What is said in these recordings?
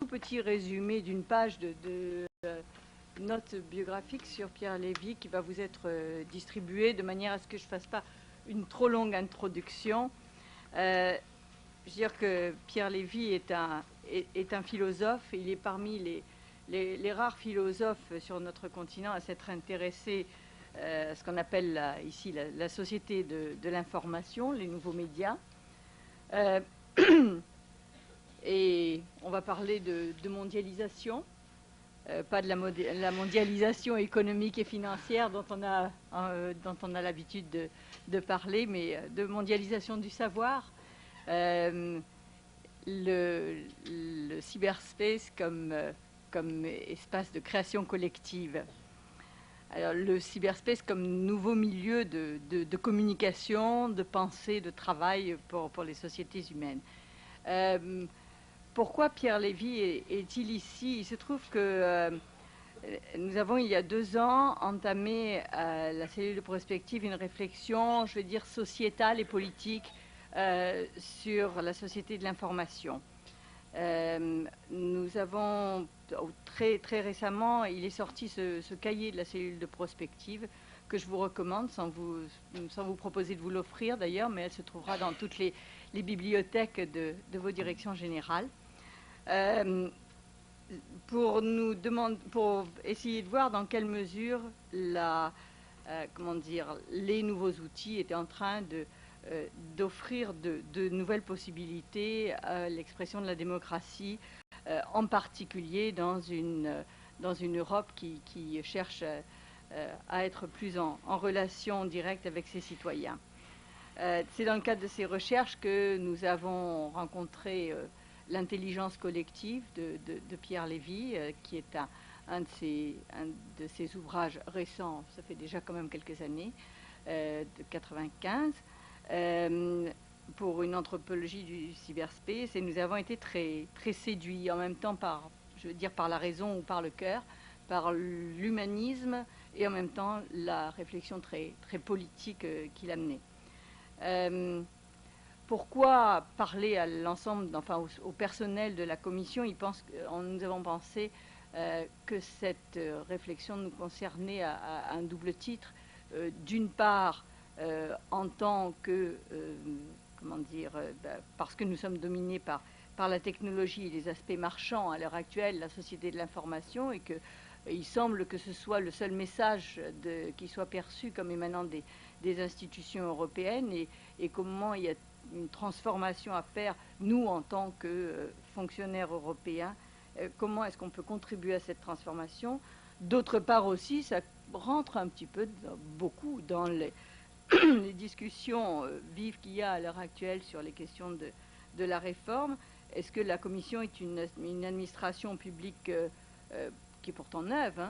tout petit résumé d'une page de notes biographiques sur Pierre Lévy qui va vous être distribué de manière à ce que je ne fasse pas une trop longue introduction. Je veux dire que Pierre Lévy est un philosophe. Il est parmi les rares philosophes sur notre continent à s'être intéressé à ce qu'on appelle ici la société de l'information, les nouveaux médias. Et on va parler de mondialisation, pas de la mondialisation économique et financière dont on a l'habitude de parler, mais de mondialisation du savoir. Le cyberspace comme espace de création collective. Alors, le cyberspace comme nouveau milieu de communication, de pensée, de travail pour les sociétés humaines. Pourquoi Pierre Lévy est-il ici? Il se trouve que nous avons, il y a 2 ans, entamé à la cellule de prospective une réflexion, je vais dire, sociétale et politique sur la société de l'information. Nous avons, très récemment, il est sorti ce cahier de la cellule de prospective que je vous recommande, sans vous proposer de vous l'offrir d'ailleurs, mais elle se trouvera dans toutes les bibliothèques de vos directions générales. Pour essayer de voir dans quelle mesure les nouveaux outils étaient en train d'offrir de nouvelles possibilités à l'expression de la démocratie, en particulier dans une Europe qui cherche à être plus en relation directe avec ses citoyens. C'est dans le cadre de ces recherches que nous avons rencontré l'intelligence collective de Pierre Lévy, qui est un de ses ouvrages récents, ça fait déjà quand même quelques années, de 1995, pour une anthropologie du cyberspace, et nous avons été très séduits, en même temps par la raison ou par le cœur, par l'humanisme et en même temps la réflexion très politique qu'il amenait. Pourquoi parler à l'ensemble, au personnel de la commission? Nous avons pensé que cette réflexion nous concernait à un double titre. D'une part, en tant que, parce que nous sommes dominés par la technologie et les aspects marchands à l'heure actuelle, la société de l'information, et qu'il semble que ce soit le seul message qui soit perçu comme émanant des institutions européennes, et comment il y a une transformation à faire, nous, en tant que fonctionnaires européens, comment est-ce qu'on peut contribuer à cette transformation? D'autre part aussi, ça rentre un petit peu, beaucoup, dans les discussions vives qu'il y a à l'heure actuelle sur les questions de la réforme. Est-ce que la Commission est une administration publique qui est pourtant neuve,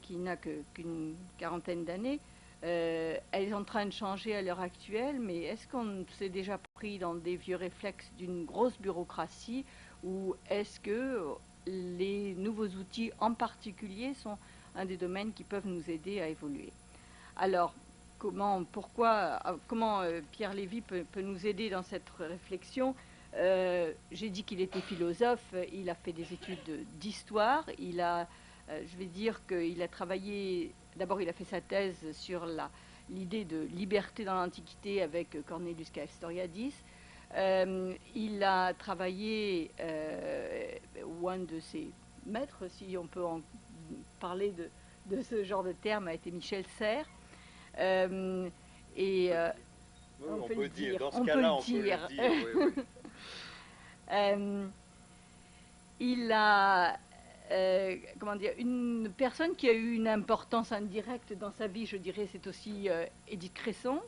qui n'a qu'une quarantaine d'années? Elle est en train de changer à l'heure actuelle, mais est-ce qu'on s'est déjà pris dans des vieux réflexes d'une grosse bureaucratie, ou est-ce que les nouveaux outils en particulier sont un des domaines qui peuvent nous aider à évoluer? Alors, comment Pierre Lévy peut nous aider dans cette réflexion? J'ai dit qu'il était philosophe, il a fait des études d'histoire, je vais dire qu'il a travaillé, d'abord il a fait sa thèse sur l'idée de liberté dans l'Antiquité avec Cornelius Castoriadis. Il a travaillé, ou un de ses maîtres, si on peut en parler de ce genre de terme, a été Michel Serres. Oui, on peut le dire, dans ce cas-là, on peut le dire. Oui. Il a, une personne qui a eu une importance indirecte dans sa vie, je dirais, c'est aussi Édith Cresson,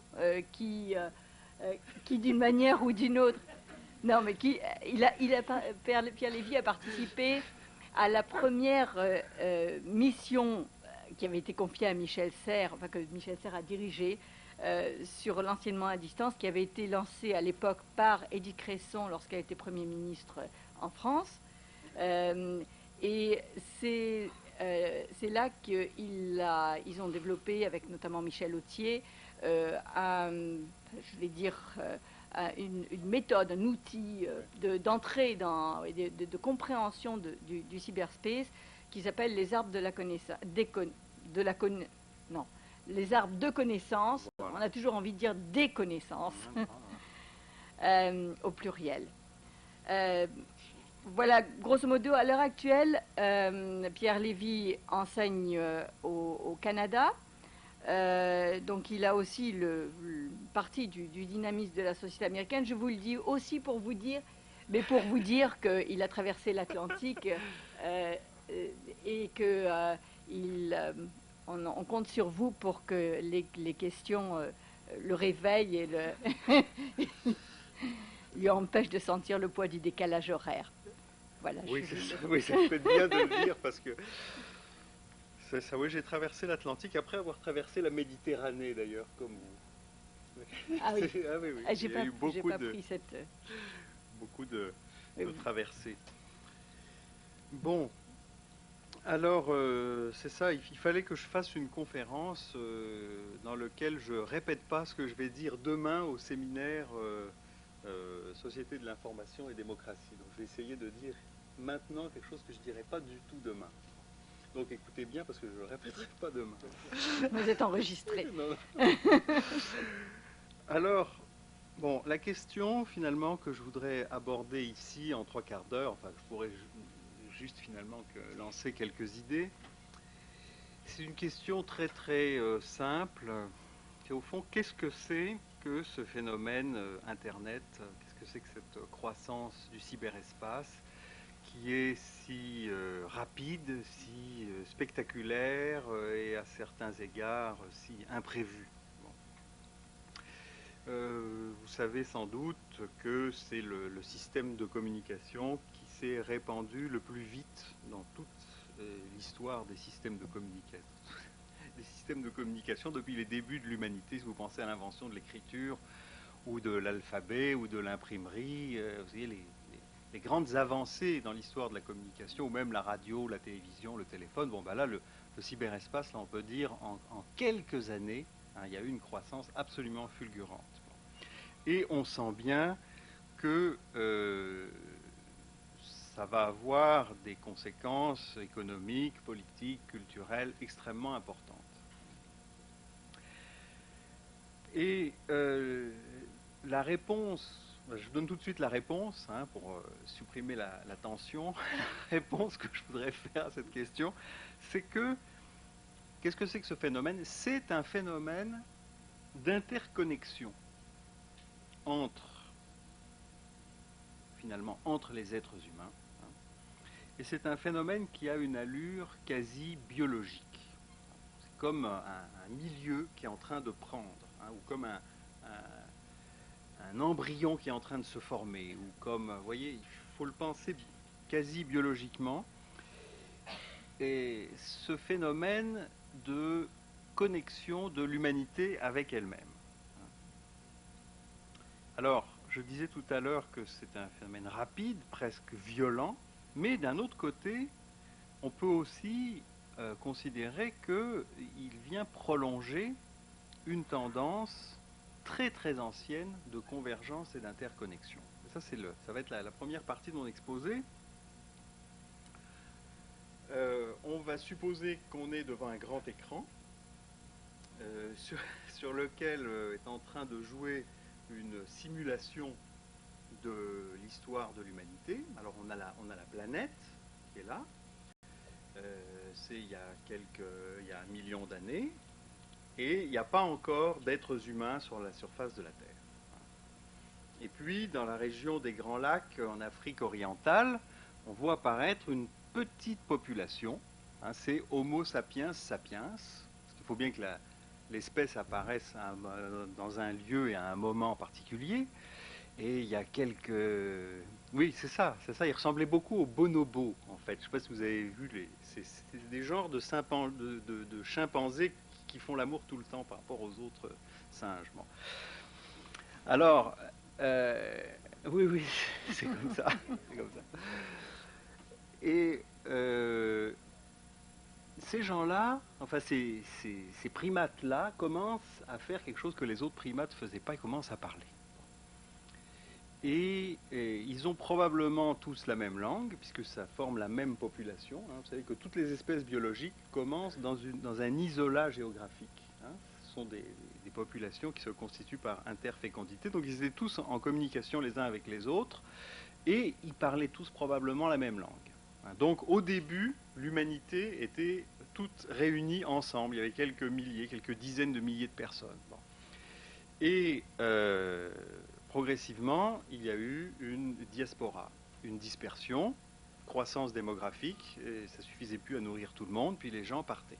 qui d'une manière ou d'une autre, Pierre Lévy a participé à la première mission qui avait été confiée à Michel Serres, que Michel Serres a dirigée, sur l'enseignement à distance, qui avait été lancé à l'époque par Édith Cresson lorsqu'elle était Premier ministre en France. Et c'est là qu'ils ont développé, avec notamment Michel Autier, une méthode, un outil d'entrée de compréhension du cyberspace qui s'appelle les arbres de la connaissance, les arbres de connaissances. Voilà. On a toujours envie de dire des connaissances au pluriel. Voilà, grosso modo, à l'heure actuelle, Pierre Lévy enseigne au Canada. Donc il a aussi partie du dynamisme de la société américaine. Je vous le dis aussi pour vous dire, qu'il a traversé l'Atlantique et que on compte sur vous pour que les questions le réveillent et lui empêchent de sentir le poids du décalage horaire. Voilà, oui, ça fait bien de le dire parce que c'est ça, oui, j'ai traversé l'Atlantique après avoir traversé la Méditerranée d'ailleurs, comme vous. Ah oui, j'ai pas pris cette... Beaucoup de traversées. Bon, alors c'est ça, il fallait que je fasse une conférence dans laquelle je répète pas ce que je vais dire demain au séminaire Société de l'information et démocratie. Donc je vais essayer de dire maintenant quelque chose que je dirai pas du tout demain. Donc écoutez bien parce que je ne le répéterai pas demain. Vous êtes enregistré. Alors, bon, la question finalement que je voudrais aborder ici en 3/4 d'heure, enfin je pourrais juste finalement lancer quelques idées, c'est une question très très simple. C'est au fond, qu'est-ce que c'est que ce phénomène Internet, qu'est-ce que c'est que cette croissance du cyberespace qui est si rapide, si spectaculaire et à certains égards si imprévu. Bon. Vous savez sans doute que c'est le système de communication qui s'est répandu le plus vite dans toute l'histoire des systèmes de communication. Des systèmes de communication depuis les débuts de l'humanité, si vous pensez à l'invention de l'écriture ou de l'alphabet ou de l'imprimerie, vous voyez les grandes avancées dans l'histoire de la communication, ou même la radio, la télévision, le téléphone, bon ben là le cyberespace, là on peut dire en quelques années, hein, il y a eu une croissance absolument fulgurante. Et on sent bien que ça va avoir des conséquences économiques, politiques, culturelles extrêmement importantes. Et la réponse, je donne tout de suite la réponse hein, pour supprimer la tension. La réponse que je voudrais faire à cette question, c'est que qu'est-ce que c'est que ce phénomène? C'est un phénomène d'interconnexion finalement entre les êtres humains. Hein, et c'est un phénomène qui a une allure quasi biologique. C'est comme un milieu qui est en train de prendre, hein, ou comme un embryon qui est en train de se former, ou comme, vous voyez, il faut le penser quasi biologiquement. Et ce phénomène de connexion de l'humanité avec elle-même. Alors, je disais tout à l'heure que c'est un phénomène rapide, presque violent, mais d'un autre côté, on peut aussi considérer qu'il vient prolonger une tendance très très ancienne de convergence et d'interconnexion. Ça, ça va être la première partie de mon exposé. On va supposer qu'on est devant un grand écran sur lequel est en train de jouer une simulation de l'histoire de l'humanité. Alors on a la planète qui est là. C'est il y a 1 million d'années. Et il n'y a pas encore d'êtres humains sur la surface de la Terre. Et puis, dans la région des Grands Lacs, en Afrique orientale, on voit apparaître une petite population. Hein, c'est Homo sapiens sapiens. Parce qu'il faut bien que l'espèce apparaisse dans un lieu et à un moment particulier. Et il y a quelques... Oui, c'est ça. Il ressemblait beaucoup aux bonobos, en fait. Je ne sais pas si vous avez vu, c'est des genres de chimpanzés qui font l'amour tout le temps par rapport aux autres singes. Bon. Alors, oui, c'est comme ça. C'est comme ça. Et ces gens-là, enfin ces primates-là, commencent à faire quelque chose que les autres primates ne faisaient pas, ils commencent à parler. et ils ont probablement tous la même langue, puisque ça forme la même population. Hein. Vous savez que toutes les espèces biologiques commencent dans un isolat géographique. Hein. Ce sont des populations qui se constituent par interfécondité. Donc ils étaient tous en communication les uns avec les autres, et ils parlaient tous probablement la même langue. Hein. Donc au début, l'humanité était toute réunie ensemble. Il y avait quelques milliers, quelques dizaines de milliers de personnes. Bon. Et progressivement, il y a eu une diaspora, une dispersion, croissance démographique, et ça ne suffisait plus à nourrir tout le monde, puis les gens partaient.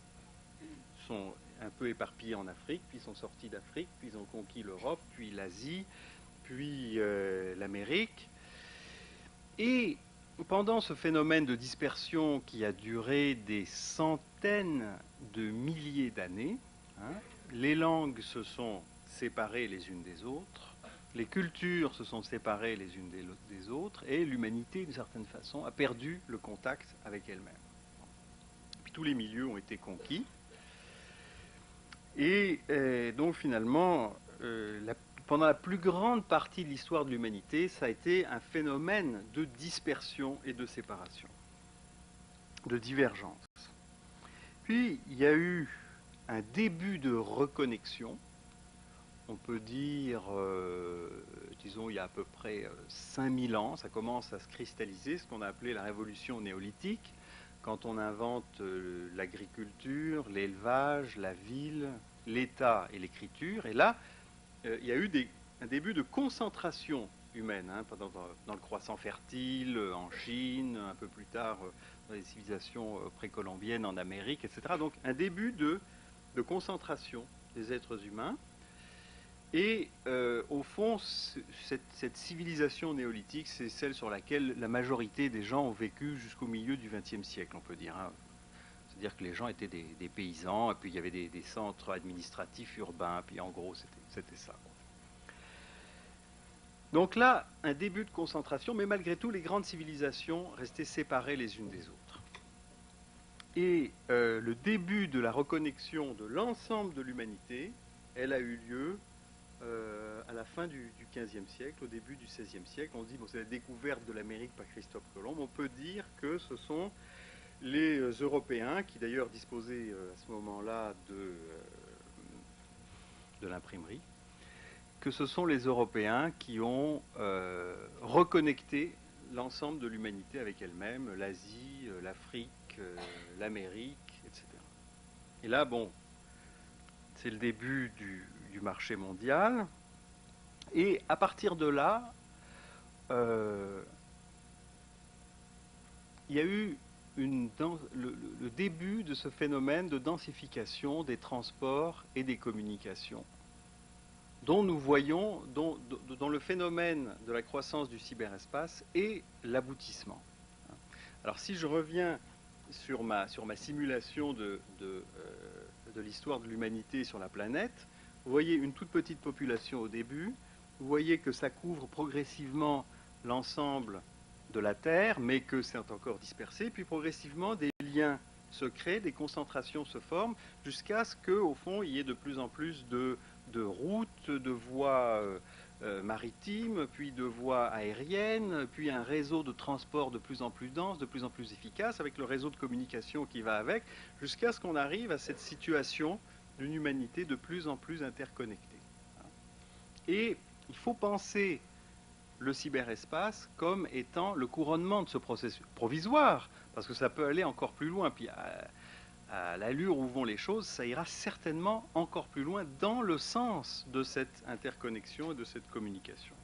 Ils sont un peu éparpillés en Afrique, puis ils sont sortis d'Afrique, puis ils ont conquis l'Europe, puis l'Asie, puis l'Amérique. Et pendant ce phénomène de dispersion qui a duré des centaines de milliers d'années, hein, les langues se sont séparées les unes des autres, les cultures se sont séparées les unes des autres, et l'humanité, d'une certaine façon, a perdu le contact avec elle-même. Puis tous les milieux ont été conquis, et donc finalement, pendant la plus grande partie de l'histoire de l'humanité, ça a été un phénomène de dispersion et de séparation, de divergence. Puis il y a eu un début de reconnexion. On peut dire, disons, il y a à peu près 5000 ans, ça commence à se cristalliser, ce qu'on a appelé la révolution néolithique, quand on invente l'agriculture, l'élevage, la ville, l'État et l'écriture. Et là, il y a eu un début de concentration humaine, hein, dans le croissant fertile, en Chine, un peu plus tard dans les civilisations précolombiennes en Amérique, etc. Donc un début de concentration des êtres humains. Et au fond, cette civilisation néolithique, c'est celle sur laquelle la majorité des gens ont vécu jusqu'au milieu du XXe siècle, on peut dire. Hein. C'est-à-dire que les gens étaient des paysans, et puis il y avait des centres administratifs urbains, puis en gros, c'était ça. Donc là, un début de concentration, mais malgré tout, les grandes civilisations restaient séparées les unes des autres. Et le début de la reconnexion de l'ensemble de l'humanité, elle a eu lieu à la fin du XVe siècle, au début du XVIe siècle. On dit, bon, c'est la découverte de l'Amérique par Christophe Colomb. On peut dire que ce sont les Européens, qui d'ailleurs disposaient à ce moment-là de l'imprimerie, que ce sont les Européens qui ont reconnecté l'ensemble de l'humanité avec elle-même, l'Asie, l'Afrique, l'Amérique, etc. Et là, bon, c'est le début du marché mondial. Et à partir de là, il y a eu le début de ce phénomène de densification des transports et des communications, dont nous voyons, dont le phénomène de la croissance du cyberespace est l'aboutissement. Alors si je reviens sur ma simulation de l'histoire de l'humanité sur la planète, vous voyez une toute petite population au début, vous voyez que ça couvre progressivement l'ensemble de la Terre, mais que c'est encore dispersé, puis progressivement des liens se créent, des concentrations se forment, jusqu'à ce qu'au fond, il y ait de plus en plus de routes, de voies maritimes, puis de voies aériennes, puis un réseau de transport de plus en plus dense, de plus en plus efficace, avec le réseau de communication qui va avec, jusqu'à ce qu'on arrive à cette situation d'une humanité de plus en plus interconnectée. Et il faut penser le cyberespace comme étant le couronnement de ce processus provisoire, parce que ça peut aller encore plus loin. Puis à l'allure où vont les choses, ça ira certainement encore plus loin dans le sens de cette interconnexion et de cette communication.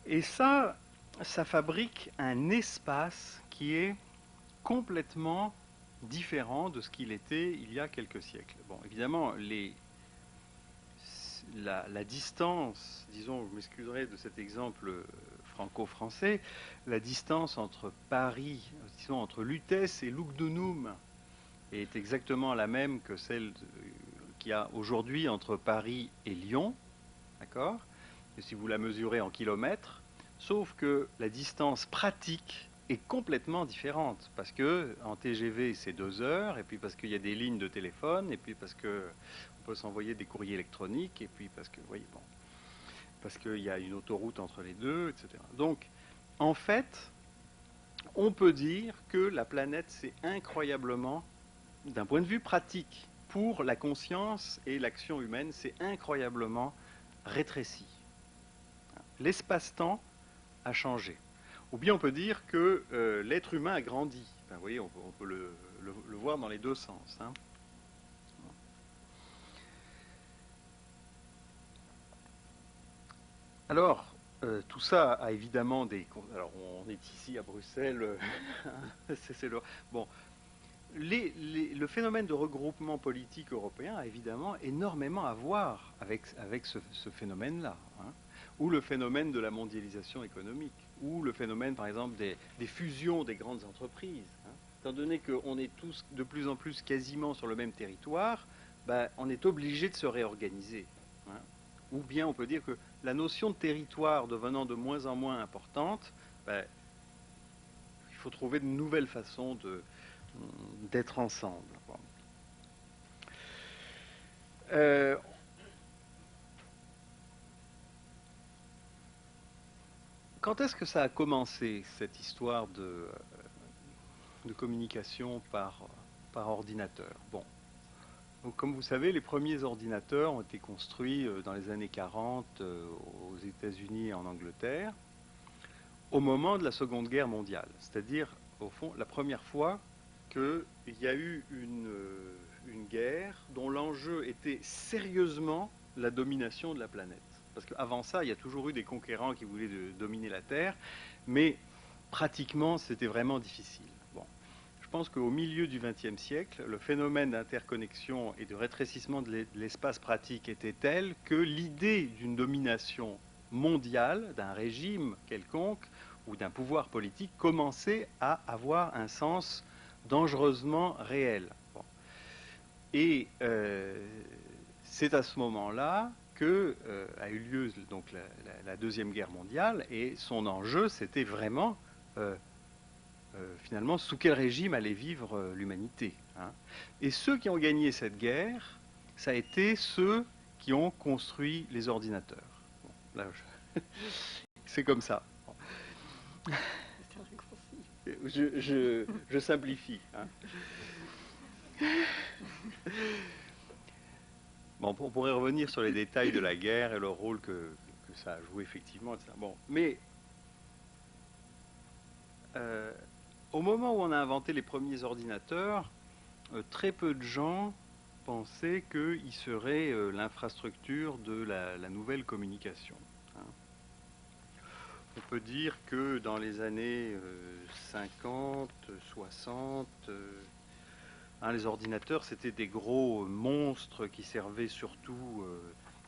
Et ça fabrique un espace qui est complètement différent de ce qu'il était il y a quelques siècles. Bon, évidemment, la distance, disons, vous m'excuserez de cet exemple franco-français, la distance entre Paris, disons, entre Lutèce et Lugdunum est exactement la même que celle qu'il y a aujourd'hui entre Paris et Lyon, d'accord ? Et si vous la mesurez en kilomètres, sauf que la distance pratique est complètement différente, parce que en TGV c'est 2 heures, et puis parce qu'il y a des lignes de téléphone, et puis parce que on peut s'envoyer des courriers électroniques, et puis parce que, oui, bon, parce qu'il y a une autoroute entre les deux, etc. Donc, en fait, on peut dire que la planète s'est incroyablement, d'un point de vue pratique, pour la conscience et l'action humaine, c'est incroyablement rétrécie. L'espace-temps a changé. Ou bien on peut dire que l'être humain a grandi. Enfin, vous voyez, on peut le voir dans les deux sens. Hein. Alors, tout ça a évidemment des... Alors, on est ici à Bruxelles. Bon, le phénomène de regroupement politique européen a évidemment énormément à voir avec ce phénomène-là. Hein, ou le phénomène de la mondialisation économique, ou le phénomène, par exemple, des fusions des grandes entreprises. Hein. Étant donné qu'on est tous de plus en plus quasiment sur le même territoire, ben, on est obligé de se réorganiser. Hein. Ou bien on peut dire que la notion de territoire devenant de moins en moins importante, ben, il faut trouver de nouvelles façons d'être ensemble. Bon. Quand est-ce que ça a commencé, cette histoire de communication par ordinateur? Bon. Donc, comme vous savez, les premiers ordinateurs ont été construits dans les années 40 aux États-Unis et en Angleterre, au moment de la Seconde Guerre mondiale. C'est-à-dire, au fond, la première fois qu'il y a eu une guerre dont l'enjeu était sérieusement la domination de la planète. Parce qu'avant ça, il y a toujours eu des conquérants qui voulaient dominer la Terre, mais pratiquement, c'était vraiment difficile. Bon. Je pense qu'au milieu du XXe siècle, le phénomène d'interconnexion et de rétrécissement de l'espace pratique était tel que l'idée d'une domination mondiale, d'un régime quelconque ou d'un pouvoir politique commençait à avoir un sens dangereusement réel. Bon. Et c'est à ce moment-là que a eu lieu donc la Deuxième Guerre mondiale, et son enjeu, c'était vraiment finalement sous quel régime allait vivre l'humanité. Hein. Et ceux qui ont gagné cette guerre, ça a été ceux qui ont construit les ordinateurs. Bon, là, c'est comme ça. Je simplifie. Hein. Bon, on pourrait revenir sur les détails de la guerre et le rôle que ça a joué effectivement. Etc. Bon, mais au moment où on a inventé les premiers ordinateurs, très peu de gens pensaient qu'ils seraient l'infrastructure de la nouvelle communication. Hein. On peut dire que dans les années 50, 60, les ordinateurs, c'était des gros monstres qui servaient surtout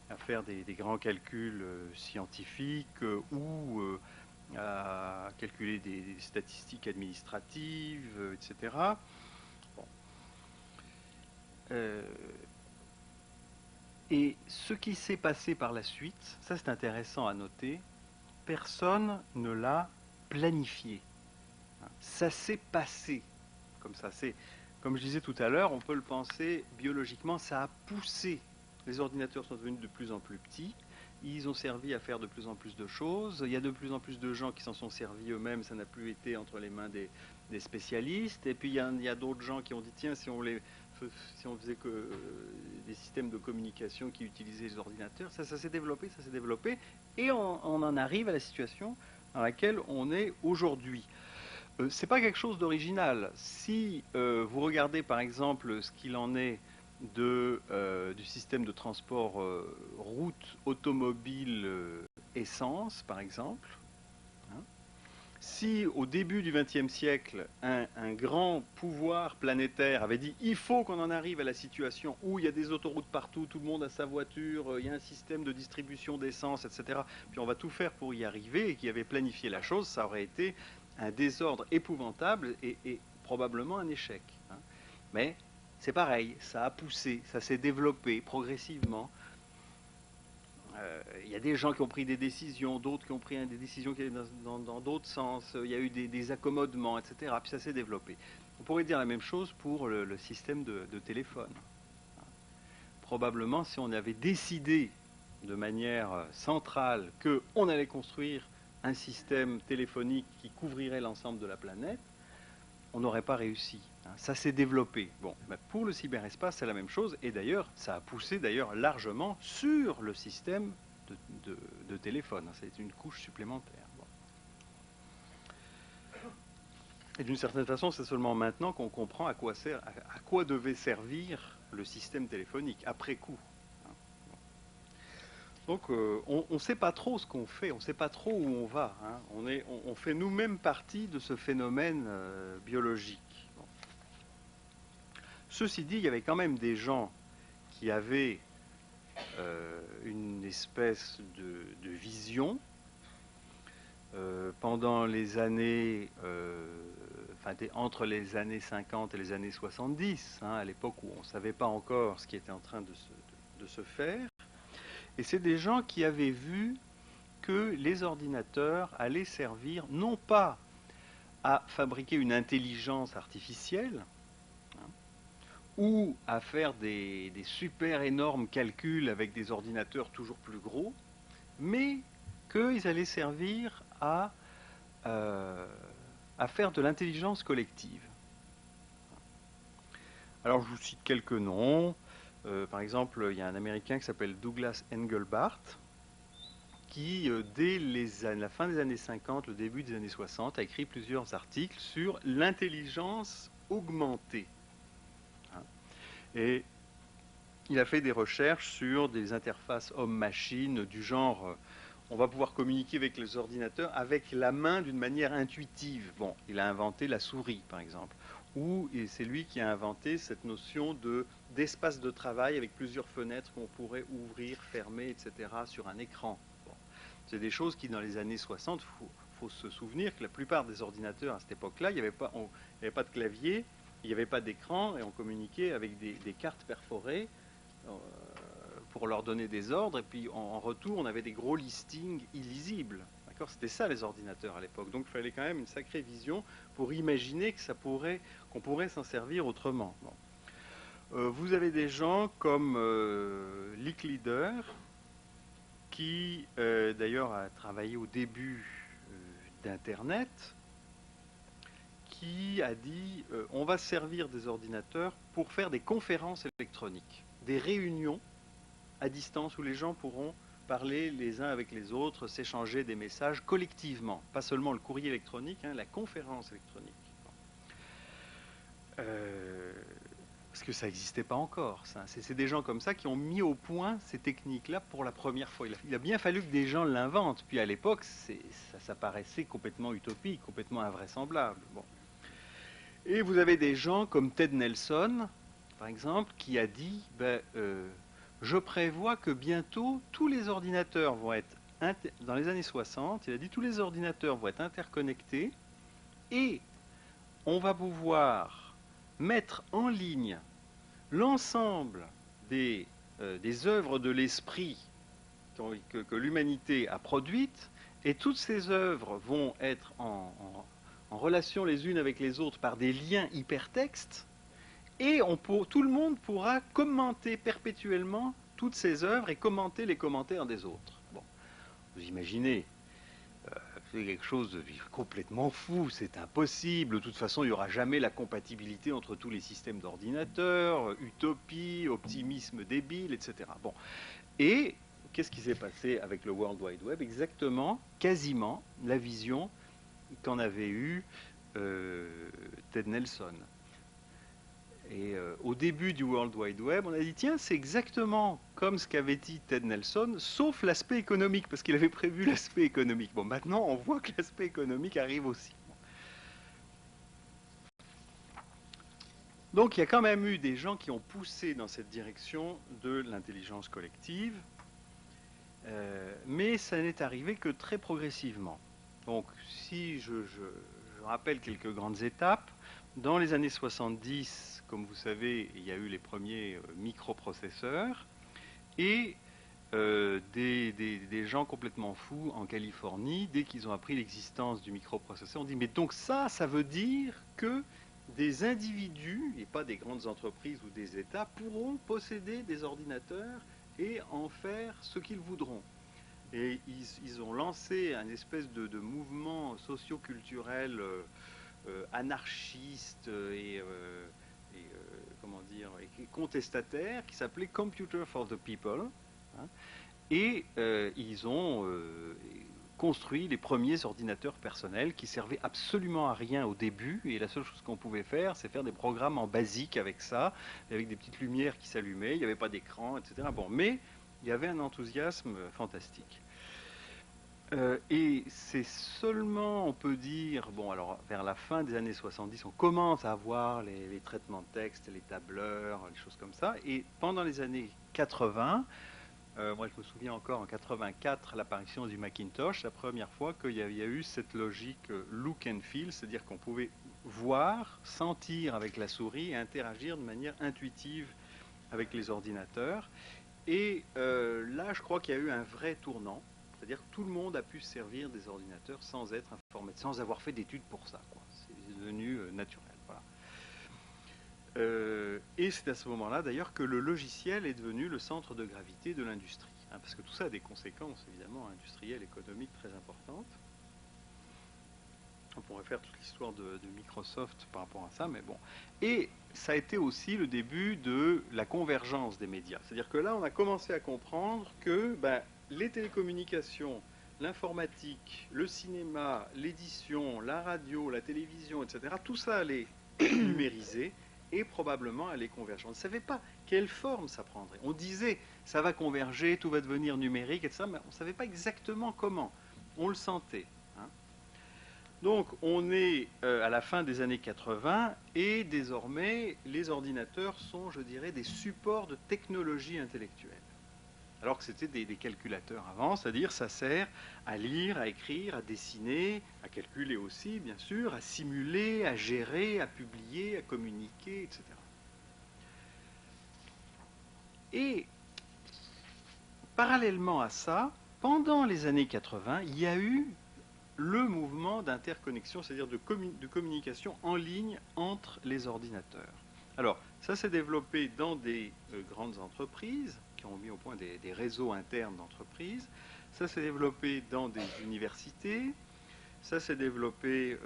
à faire des grands calculs scientifiques ou à calculer des statistiques administratives, etc. Bon. Et ce qui s'est passé par la suite, ça c'est intéressant à noter, personne ne l'a planifié. Ça s'est passé comme ça. Comme je disais tout à l'heure, on peut le penser biologiquement, ça a poussé. Les ordinateurs sont devenus de plus en plus petits. Ils ont servi à faire de plus en plus de choses. Il y a de plus en plus de gens qui s'en sont servis eux-mêmes. Ça n'a plus été entre les mains des spécialistes. Et puis il y a d'autres gens qui ont dit, tiens, si on faisait que des systèmes de communication qui utilisaient les ordinateurs, ça s'est développé, ça s'est développé. Et on en arrive à la situation dans laquelle on est aujourd'hui. C'est pas quelque chose d'original. Si vous regardez par exemple ce qu'il en est du système de transport route, automobile, essence par exemple, hein, si au début du XXe siècle un grand pouvoir planétaire avait dit il faut qu'on en arrive à la situation où il y a des autoroutes partout, tout le monde a sa voiture, il y a un système de distribution d'essence, etc., puis on va tout faire pour y arriver, et qui avait planifié la chose, ça aurait été un désordre épouvantable et probablement un échec. Hein. Mais c'est pareil, ça a poussé, ça s'est développé progressivement. Il y a des gens qui ont pris des décisions, d'autres qui ont pris des décisions qui allaient dans d'autres sens. Il y a eu des accommodements, etc. Puis ça s'est développé. On pourrait dire la même chose pour le système de téléphone. Probablement, si on avait décidé de manière centrale qu'on allait construire un système téléphonique qui couvrirait l'ensemble de la planète, on n'aurait pas réussi. Ça s'est développé. Bon, pour le cyberespace, c'est la même chose. Et d'ailleurs, ça a poussé largement sur le système de téléphone. C'est une couche supplémentaire. Bon. Et d'une certaine façon, c'est seulement maintenant qu'on comprend à quoi devait servir le système téléphonique, après coup. Donc, on ne sait pas trop ce qu'on fait, on ne sait pas trop où on va. On fait nous-mêmes partie de ce phénomène biologique. Bon. Ceci dit, il y avait quand même des gens qui avaient une espèce de vision pendant les années, entre les années 50 et les années 70, à l'époque où on ne savait pas encore ce qui était en train de se faire. Et c'est des gens qui avaient vu que les ordinateurs allaient servir non pas à fabriquer une intelligence artificielle, ou à faire des super énormes calculs avec des ordinateurs toujours plus gros, mais qu'ils allaient servir à faire de l'intelligence collective. Alors je vous cite quelques noms. Par exemple, il y a un Américain qui s'appelle Douglas Engelbart, qui, dès la fin des années 50, le début des années 60, a écrit plusieurs articles sur l'intelligence augmentée. Et il a fait des recherches sur des interfaces homme-machine du genre on va pouvoir communiquer avec les ordinateurs avec la main d'une manière intuitive. Bon, il a inventé la souris, par exemple. Ou c'est lui qui a inventé cette notion d'espace de travail avec plusieurs fenêtres qu'on pourrait ouvrir, fermer, etc. sur un écran. Bon. C'est des choses qui, dans les années 60, il faut se souvenir que la plupart des ordinateurs à cette époque-là, il n'y avait pas de clavier, il n'y avait pas d'écran, et on communiquait avec des cartes perforées pour leur donner des ordres, et puis en retour, on avait des gros listings illisibles. C'était ça les ordinateurs à l'époque. Donc il fallait quand même une sacrée vision pour imaginer qu'on pourrait s'en servir autrement. Bon. Vous avez des gens comme Lick Leader, qui d'ailleurs a travaillé au début d'Internet, qui a dit on va servir des ordinateurs pour faire des conférences électroniques, des réunions à distance où les gens pourront parler les uns avec les autres, s'échanger des messages collectivement, pas seulement le courrier électronique, la conférence électronique. Parce que ça n'existait pas encore. C'est des gens comme ça qui ont mis au point ces techniques-là pour la première fois. Il a bien fallu que des gens l'inventent. Puis à l'époque, ça paraissait complètement utopique, complètement invraisemblable. Bon. Et vous avez des gens comme Ted Nelson, par exemple, qui a dit je prévois que bientôt tous les ordinateurs vont être, dans les années 60, il a dit tous les ordinateurs vont être interconnectés et on va pouvoir mettre en ligne l'ensemble des œuvres de l'esprit que l'humanité a produites, et toutes ces œuvres vont être en relation les unes avec les autres par des liens hypertextes, et tout le monde pourra commenter perpétuellement toutes ces œuvres et commenter les commentaires des autres. Bon, vous imaginez, c'est quelque chose de complètement fou, c'est impossible. De toute façon, il n'y aura jamais la compatibilité entre tous les systèmes d'ordinateurs, utopie, optimisme débile, etc. Bon, et qu'est-ce qui s'est passé avec le World Wide Web? Exactement, quasiment, la vision qu'en avait eue Ted Nelson. Et au début du World Wide Web, on a dit tiens, c'est exactement comme ce qu'avait dit Ted Nelson, sauf l'aspect économique, parce qu'il avait prévu l'aspect économique. Bon, maintenant, on voit que l'aspect économique arrive aussi. Donc, il y a quand même eu des gens qui ont poussé dans cette direction de l'intelligence collective, mais ça n'est arrivé que très progressivement. Donc, si je rappelle quelques grandes étapes, dans les années 70, comme vous savez, il y a eu les premiers microprocesseurs, et des gens complètement fous en Californie, dès qu'ils ont appris l'existence du microprocesseur, on dit mais donc ça veut dire que des individus, et pas des grandes entreprises ou des États, pourront posséder des ordinateurs et en faire ce qu'ils voudront. Et ils ont lancé un espèce de mouvement socio-culturel anarchiste comment dire, et contestataire qui s'appelait Computer for the People. Hein, et ils ont construit les premiers ordinateurs personnels qui servaient absolument à rien au début, et la seule chose qu'on pouvait faire, c'est faire des programmes en basique avec ça, avec des petites lumières qui s'allumaient, il n'y avait pas d'écran, etc. Bon, mais il y avait un enthousiasme fantastique. Et c'est seulement, on peut dire, bon alors vers la fin des années 70, on commence à avoir les traitements de texte, les tableurs, les choses comme ça, et pendant les années 80, moi, je me souviens encore en 84, l'apparition du Macintosh, la première fois qu'il y a eu cette logique look and feel, c'est-à-dire qu'on pouvait voir, sentir avec la souris et interagir de manière intuitive avec les ordinateurs. Et là, je crois qu'il y a eu un vrai tournant, c'est-à-dire que tout le monde a pu se servir des ordinateurs sans être informaticien, sans avoir fait d'études pour ça, quoi. C'est devenu naturel. Voilà. Et c'est à ce moment-là, d'ailleurs, que le logiciel est devenu le centre de gravité de l'industrie. Hein, parce que tout ça a des conséquences, évidemment, industrielles, économiques très importantes. On pourrait faire toute l'histoire de Microsoft par rapport à ça, mais bon. Et ça a été aussi le début de la convergence des médias. C'est-à-dire que là, on a commencé à comprendre que les télécommunications, l'informatique, le cinéma, l'édition, la radio, la télévision, etc., tout ça allait numériser et probablement aller converger. On ne savait pas quelle forme ça prendrait. On disait, ça va converger, tout va devenir numérique, etc., mais on ne savait pas exactement comment. On le sentait. Hein. Donc, on est à la fin des années 80 et désormais, les ordinateurs sont, je dirais, des supports de technologie intellectuelle. Alors que c'était des calculateurs avant, c'est-à-dire ça sert à lire, à écrire, à dessiner, à calculer aussi, bien sûr, à simuler, à gérer, à publier, à communiquer, etc. Et parallèlement à ça, pendant les années 80, il y a eu le mouvement d'interconnexion, c'est-à-dire de communication en ligne entre les ordinateurs. Alors, ça s'est développé dans des grandes entreprises qui ont mis au point des réseaux internes d'entreprises. Ça s'est développé dans des universités. Ça s'est développé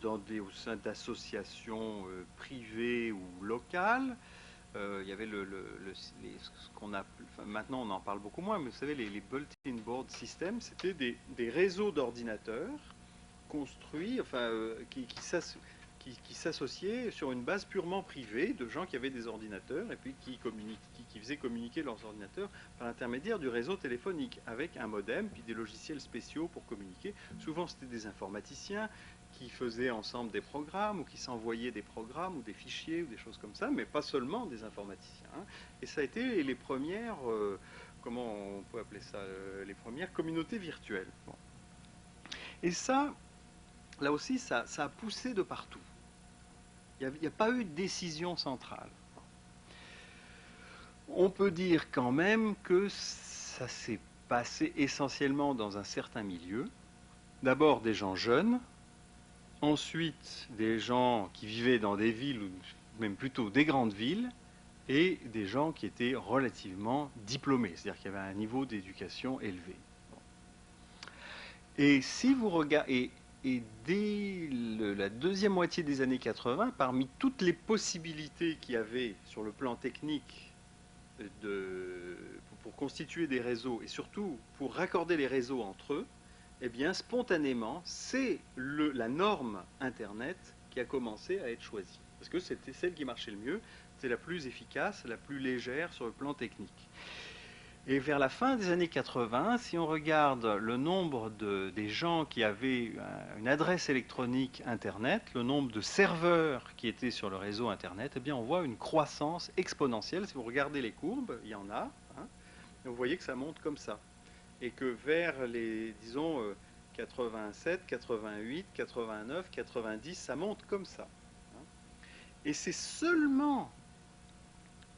au sein d'associations privées ou locales. Il y avait ce qu'on a, enfin, maintenant on en parle beaucoup moins, mais vous savez, les bulletin board systems, c'était des réseaux d'ordinateurs construits, enfin, qui s'associaient sur une base purement privée de gens qui avaient des ordinateurs et puis qui faisaient communiquer leurs ordinateurs par l'intermédiaire du réseau téléphonique avec un modem puis des logiciels spéciaux pour communiquer. Souvent c'était des informaticiens qui faisaient ensemble des programmes ou qui s'envoyaient des programmes ou des fichiers ou des choses comme ça, mais pas seulement des informaticiens. Hein. Et ça a été les premières, comment on peut appeler ça, les premières communautés virtuelles. Bon. Et ça, là aussi, ça a poussé de partout. Il n'y a pas eu de décision centrale. On peut dire quand même que ça s'est passé essentiellement dans un certain milieu. D'abord des gens jeunes, ensuite des gens qui vivaient dans des villes, ou même plutôt des grandes villes, et des gens qui étaient relativement diplômés, c'est-à-dire qu'il y avait un niveau d'éducation élevé. Et si vous regardez... Et dès la deuxième moitié des années 80, parmi toutes les possibilités qu'il y avait sur le plan technique pour constituer des réseaux et surtout pour raccorder les réseaux entre eux, eh bien spontanément, c'est la norme Internet qui a commencé à être choisie. Parce que c'était celle qui marchait le mieux, c'est la plus efficace, la plus légère sur le plan technique. Et vers la fin des années 80, si on regarde le nombre des gens qui avaient une adresse électronique Internet, le nombre de serveurs qui étaient sur le réseau Internet, eh bien on voit une croissance exponentielle. Si vous regardez les courbes, il y en a, hein, et vous voyez que ça monte comme ça. Et que vers les, disons, 87, 88, 89, 90, ça monte comme ça. Hein. Et c'est seulement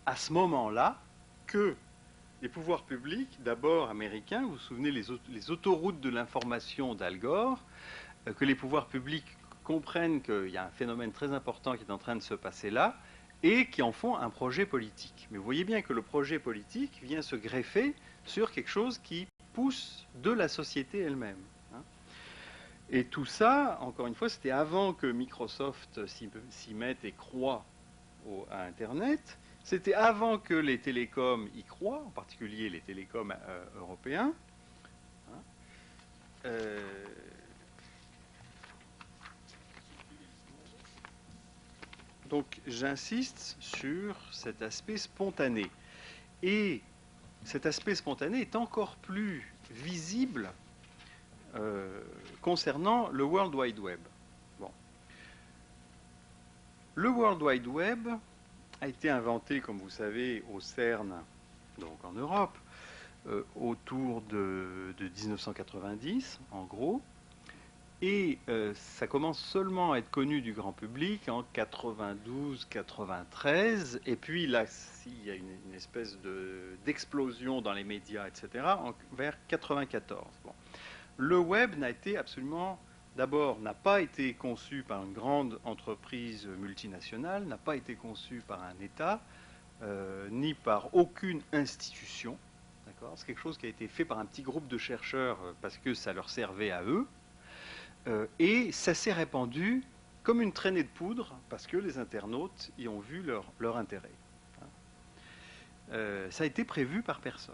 à ce moment-là que les pouvoirs publics, d'abord américains, vous vous souvenez les autoroutes de l'information d'Al Gore, que les pouvoirs publics comprennent qu'il y a un phénomène très important qui est en train de se passer là, et qui en font un projet politique. Mais vous voyez bien que le projet politique vient se greffer sur quelque chose qui pousse de la société elle-même. Et tout ça, encore une fois, c'était avant que Microsoft s'y mette et croie à Internet. C'était avant que les télécoms y croient, en particulier les télécoms européens. Donc j'insiste sur cet aspect spontané. Et cet aspect spontané est encore plus visible concernant le World Wide Web. Bon. Le World Wide Web a été inventé, comme vous savez, au CERN, donc en Europe, autour de 1990, en gros. Et ça commence seulement à être connu du grand public en 92-93. Et puis là, il y a une espèce d'explosion dans les médias, etc., vers 94. Bon. Le web n'a été absolument, d'abord, n'a pas été conçu par une grande entreprise multinationale, n'a pas été conçu par un État, ni par aucune institution. D'accord ? C'est quelque chose qui a été fait par un petit groupe de chercheurs parce que ça leur servait à eux. Et ça s'est répandu comme une traînée de poudre parce que les internautes y ont vu leur intérêt. Ça a été prévu par personne.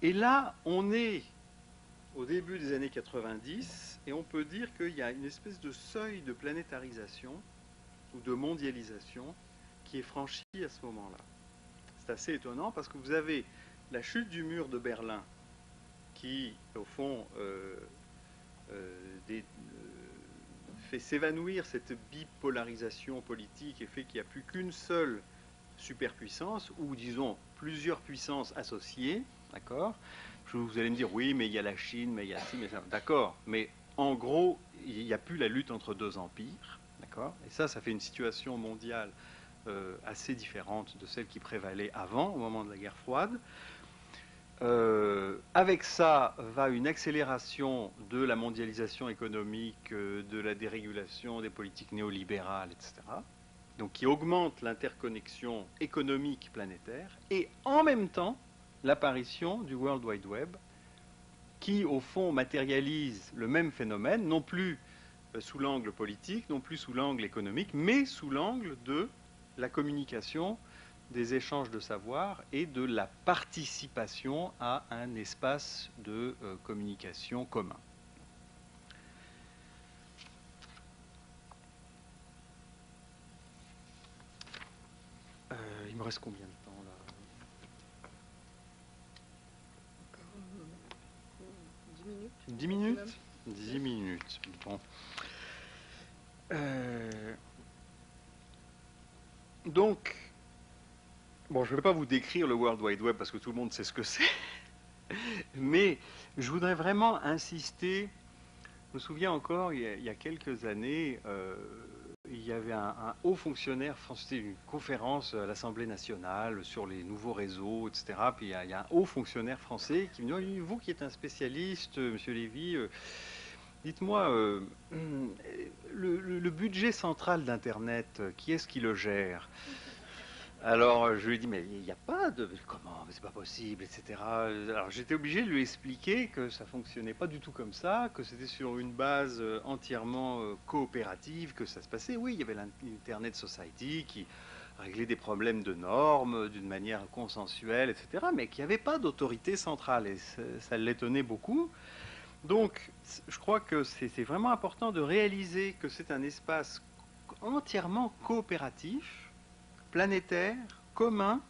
Et là, on est au début des années 90 et on peut dire qu'il y a une espèce de seuil de planétarisation ou de mondialisation qui est franchi à ce moment-là. C'est assez étonnant parce que vous avez la chute du mur de Berlin qui, au fond, fait s'évanouir cette bipolarisation politique et fait qu'il n'y a plus qu'une seule superpuissance, ou disons plusieurs puissances associées, d'accord ? Vous allez me dire, oui, mais il y a la Chine, mais il y a ci, mais ça. D'accord, mais en gros, il n'y a plus la lutte entre deux empires, d'accord ? Et ça fait une situation mondiale assez différente de celle qui prévalait avant, au moment de la guerre froide. Avec ça va une accélération de la mondialisation économique, de la dérégulation des politiques néolibérales, etc. Donc qui augmente l'interconnexion économique planétaire, et en même temps l'apparition du World Wide Web, qui au fond matérialise le même phénomène, non plus sous l'angle politique, non plus sous l'angle économique, mais sous l'angle de la communication, des échanges de savoir et de la participation à un espace de communication commun. Il me reste combien de temps là ? Encore 10 minutes. 10 minutes ? 10 minutes. Bon. Donc, bon, je ne vais pas vous décrire le World Wide Web parce que tout le monde sait ce que c'est, mais je voudrais vraiment insister. Je me souviens encore, il y a quelques années, il y avait un haut fonctionnaire, c'était une conférence à l'Assemblée nationale sur les nouveaux réseaux, etc. Puis il y a un haut fonctionnaire français qui me dit, vous qui êtes un spécialiste, Monsieur Lévy, dites-moi, le budget central d'Internet, qui est-ce qui le gère ? Alors je lui ai dit, mais il n'y a pas de... Comment ? C'est pas possible, etc. Alors j'étais obligé de lui expliquer que ça fonctionnait pas du tout comme ça, que c'était sur une base entièrement coopérative que ça se passait. Oui, il y avait l'Internet Society qui réglait des problèmes de normes d'une manière consensuelle, etc. Mais qu'il n'y avait pas d'autorité centrale, et ça l'étonnait beaucoup. Donc je crois que c'est vraiment important de réaliser que c'est un espace entièrement coopératif, planétaire, commun,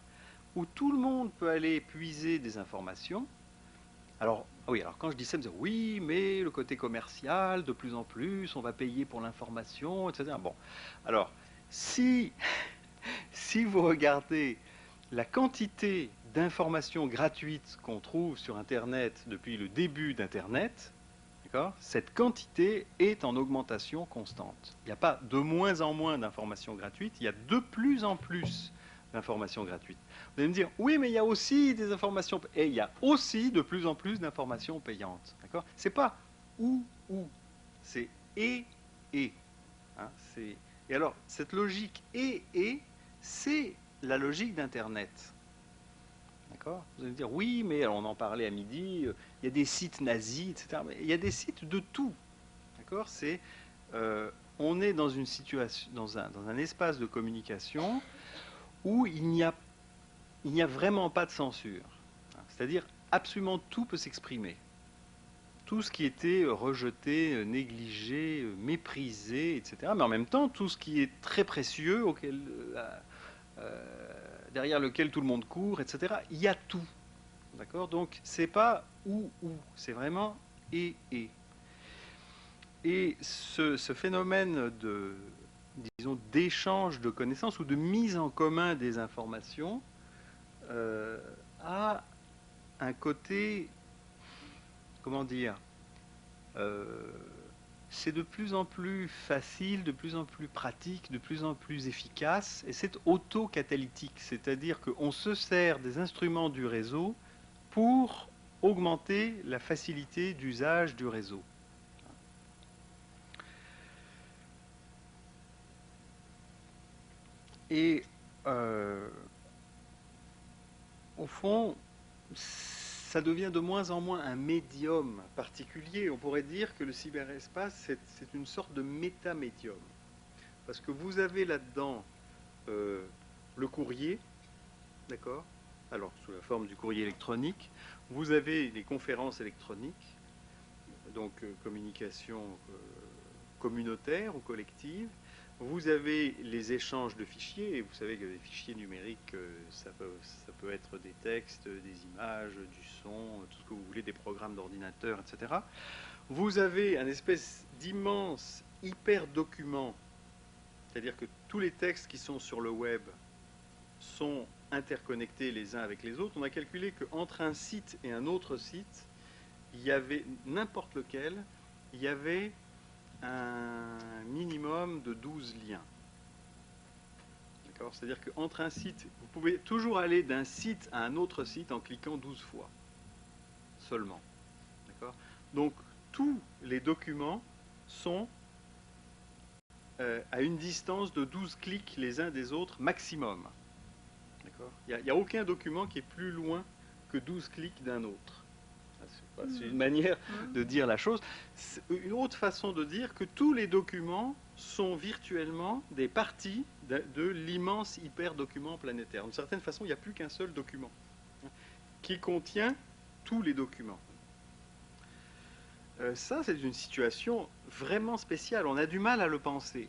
où tout le monde peut aller puiser des informations. Alors, oui, alors quand je dis ça, me disent, oui, mais le côté commercial, de plus en plus, on va payer pour l'information, etc. Bon, alors, si vous regardez la quantité d'informations gratuites qu'on trouve sur Internet depuis le début d'Internet, cette quantité est en augmentation constante. Il n'y a pas de moins en moins d'informations gratuites, il y a de plus en plus l'information gratuite. Vous allez me dire, oui, mais il y a aussi des informations, et il y a aussi de plus en plus d'informations payantes. D'accord? C'est pas ou, c'est et. Hein, et alors, cette logique et, c'est la logique d'Internet. D'accord? Vous allez me dire, oui, mais on en parlait à midi, il y a des sites nazis, etc. Mais il y a des sites de tout. D'accord? On est dans une situation, dans un espace de communication où il n'y a vraiment pas de censure. C'est-à-dire, absolument tout peut s'exprimer. Tout ce qui était rejeté, négligé, méprisé, etc. Mais en même temps, tout ce qui est très précieux, derrière lequel tout le monde court, etc. Il y a tout. D'accord? Donc, c'est pas ou, c'est vraiment et. Et ce phénomène disons, d'échange de connaissances ou de mise en commun des informations a un côté, comment dire, c'est de plus en plus facile, de plus en plus pratique, de plus en plus efficace, et c'est autocatalytique, c'est-à-dire qu'on se sert des instruments du réseau pour augmenter la facilité d'usage du réseau. Et au fond, ça devient de moins en moins un médium particulier. On pourrait dire que le cyberespace, c'est une sorte de métamédium. Parce que vous avez là-dedans le courrier, d'accord? Alors, sous la forme du courrier électronique. Vous avez les conférences électroniques, donc communication communautaire ou collective. Vous avez les échanges de fichiers, et vous savez que les fichiers numériques, ça peut être des textes, des images, du son, tout ce que vous voulez, des programmes d'ordinateur, etc. Vous avez un espèce d'immense hyper-document, c'est-à-dire que tous les textes qui sont sur le web sont interconnectés les uns avec les autres. On a calculé qu'entre un site et un autre site, il y avait n'importe lequel, il y avait un minimum de 12 liens. D'accord? C'est-à-dire qu'entre un site, vous pouvez toujours aller d'un site à un autre site en cliquant 12 fois seulement. D'accord? Donc, tous les documents sont à une distance de 12 clics les uns des autres maximum. D'accord? Il n'y a aucun document qui est plus loin que 12 clics d'un autre. C'est une manière de dire la chose. C'est une autre façon de dire que tous les documents sont virtuellement des parties de l'immense hyper-document planétaire. D'une certaine façon, il n'y a plus qu'un seul document qui contient tous les documents. Ça, c'est une situation vraiment spéciale. On a du mal à le penser.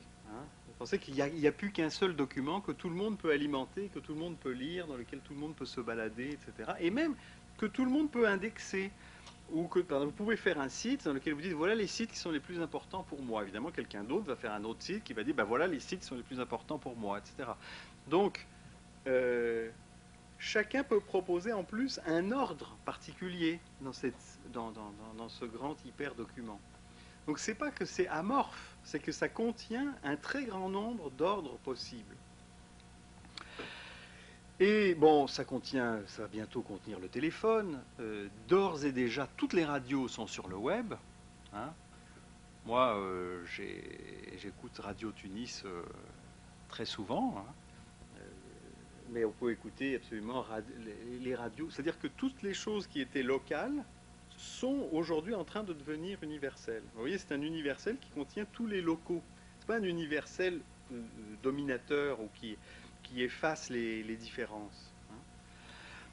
Penser qu'il n'y a plus qu'un seul document que tout le monde peut alimenter, que tout le monde peut lire, dans lequel tout le monde peut se balader, etc. Et même que tout le monde peut indexer. Ou que vous pouvez faire un site dans lequel vous dites voilà les sites qui sont les plus importants pour moi. Évidemment, quelqu'un d'autre va faire un autre site qui va dire ben voilà les sites qui sont les plus importants pour moi, etc. Donc, chacun peut proposer en plus un ordre particulier dans ce grand hyper-document. Donc, c'est pas que c'est amorphe, c'est que ça contient un très grand nombre d'ordres possibles. Et bon, ça va bientôt contenir le téléphone. D'ores et déjà, toutes les radios sont sur le web. Hein. Moi, j'écoute Radio Tunis très souvent. Hein. Mais on peut écouter absolument les radios. C'est-à-dire que toutes les choses qui étaient locales sont aujourd'hui en train de devenir universelles. Vous voyez, c'est un universel qui contient tous les locaux. Ce n'est pas un universel dominateur ou qui efface les différences.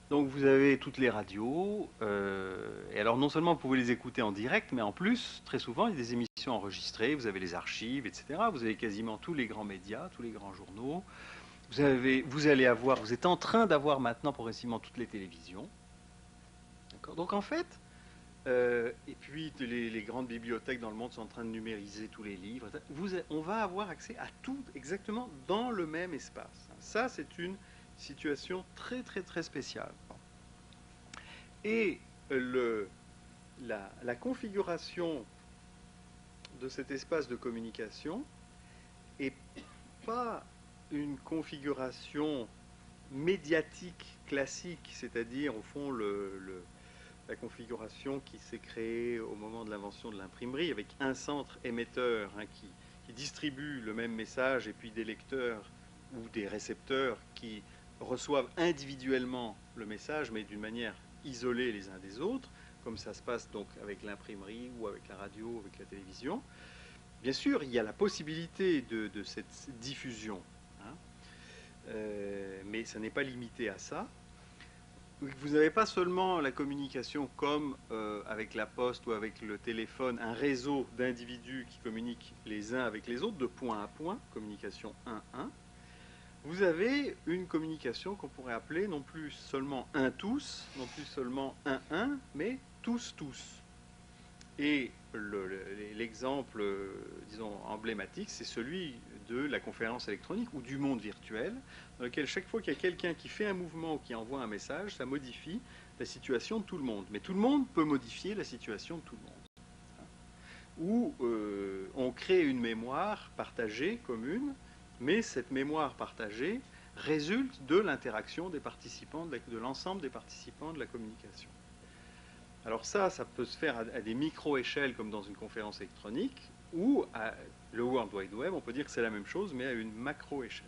Donc vous avez toutes les radios, et alors non seulement vous pouvez les écouter en direct, mais en plus, très souvent, il y a des émissions enregistrées, vous avez les archives, etc. Vous avez quasiment tous les grands médias, tous les grands journaux. Vous êtes en train d'avoir maintenant progressivement toutes les télévisions. D'accord ? Donc en fait, et puis les grandes bibliothèques dans le monde sont en train de numériser tous les livres. On va avoir accès à tout exactement dans le même espace. Ça, c'est une situation très très très spéciale. Et la configuration de cet espace de communication n'est pas une configuration médiatique classique, c'est-à-dire au fond la configuration qui s'est créée au moment de l'invention de l'imprimerie, avec un centre émetteur qui distribue le même message, et puis des lecteurs ou des récepteurs qui reçoivent individuellement le message, mais d'une manière isolée les uns des autres, comme ça se passe donc avec l'imprimerie ou avec la radio, ou avec la télévision. Bien sûr, il y a la possibilité de cette diffusion, hein, mais ça n'est pas limité à ça. Vous n'avez pas seulement la communication comme avec la poste ou avec le téléphone, un réseau d'individus qui communiquent les uns avec les autres, de point à point, communication 1-1. Vous avez une communication qu'on pourrait appeler non plus seulement un-tous, non plus seulement 1-1, mais tous-tous. Et l'exemple, disons, emblématique, c'est celui de la conférence électronique ou du monde virtuel, dans lequel chaque fois qu'il y a quelqu'un qui fait un mouvement ou qui envoie un message, ça modifie la situation de tout le monde. Mais tout le monde peut modifier la situation de tout le monde. Ou on crée une mémoire partagée, commune, mais cette mémoire partagée résulte de l'interaction des participants, de l'ensemble des participants de la communication. Alors ça peut se faire à des micro-échelles comme dans une conférence électronique, ou à le World Wide Web, on peut dire que c'est la même chose, mais à une macro-échelle.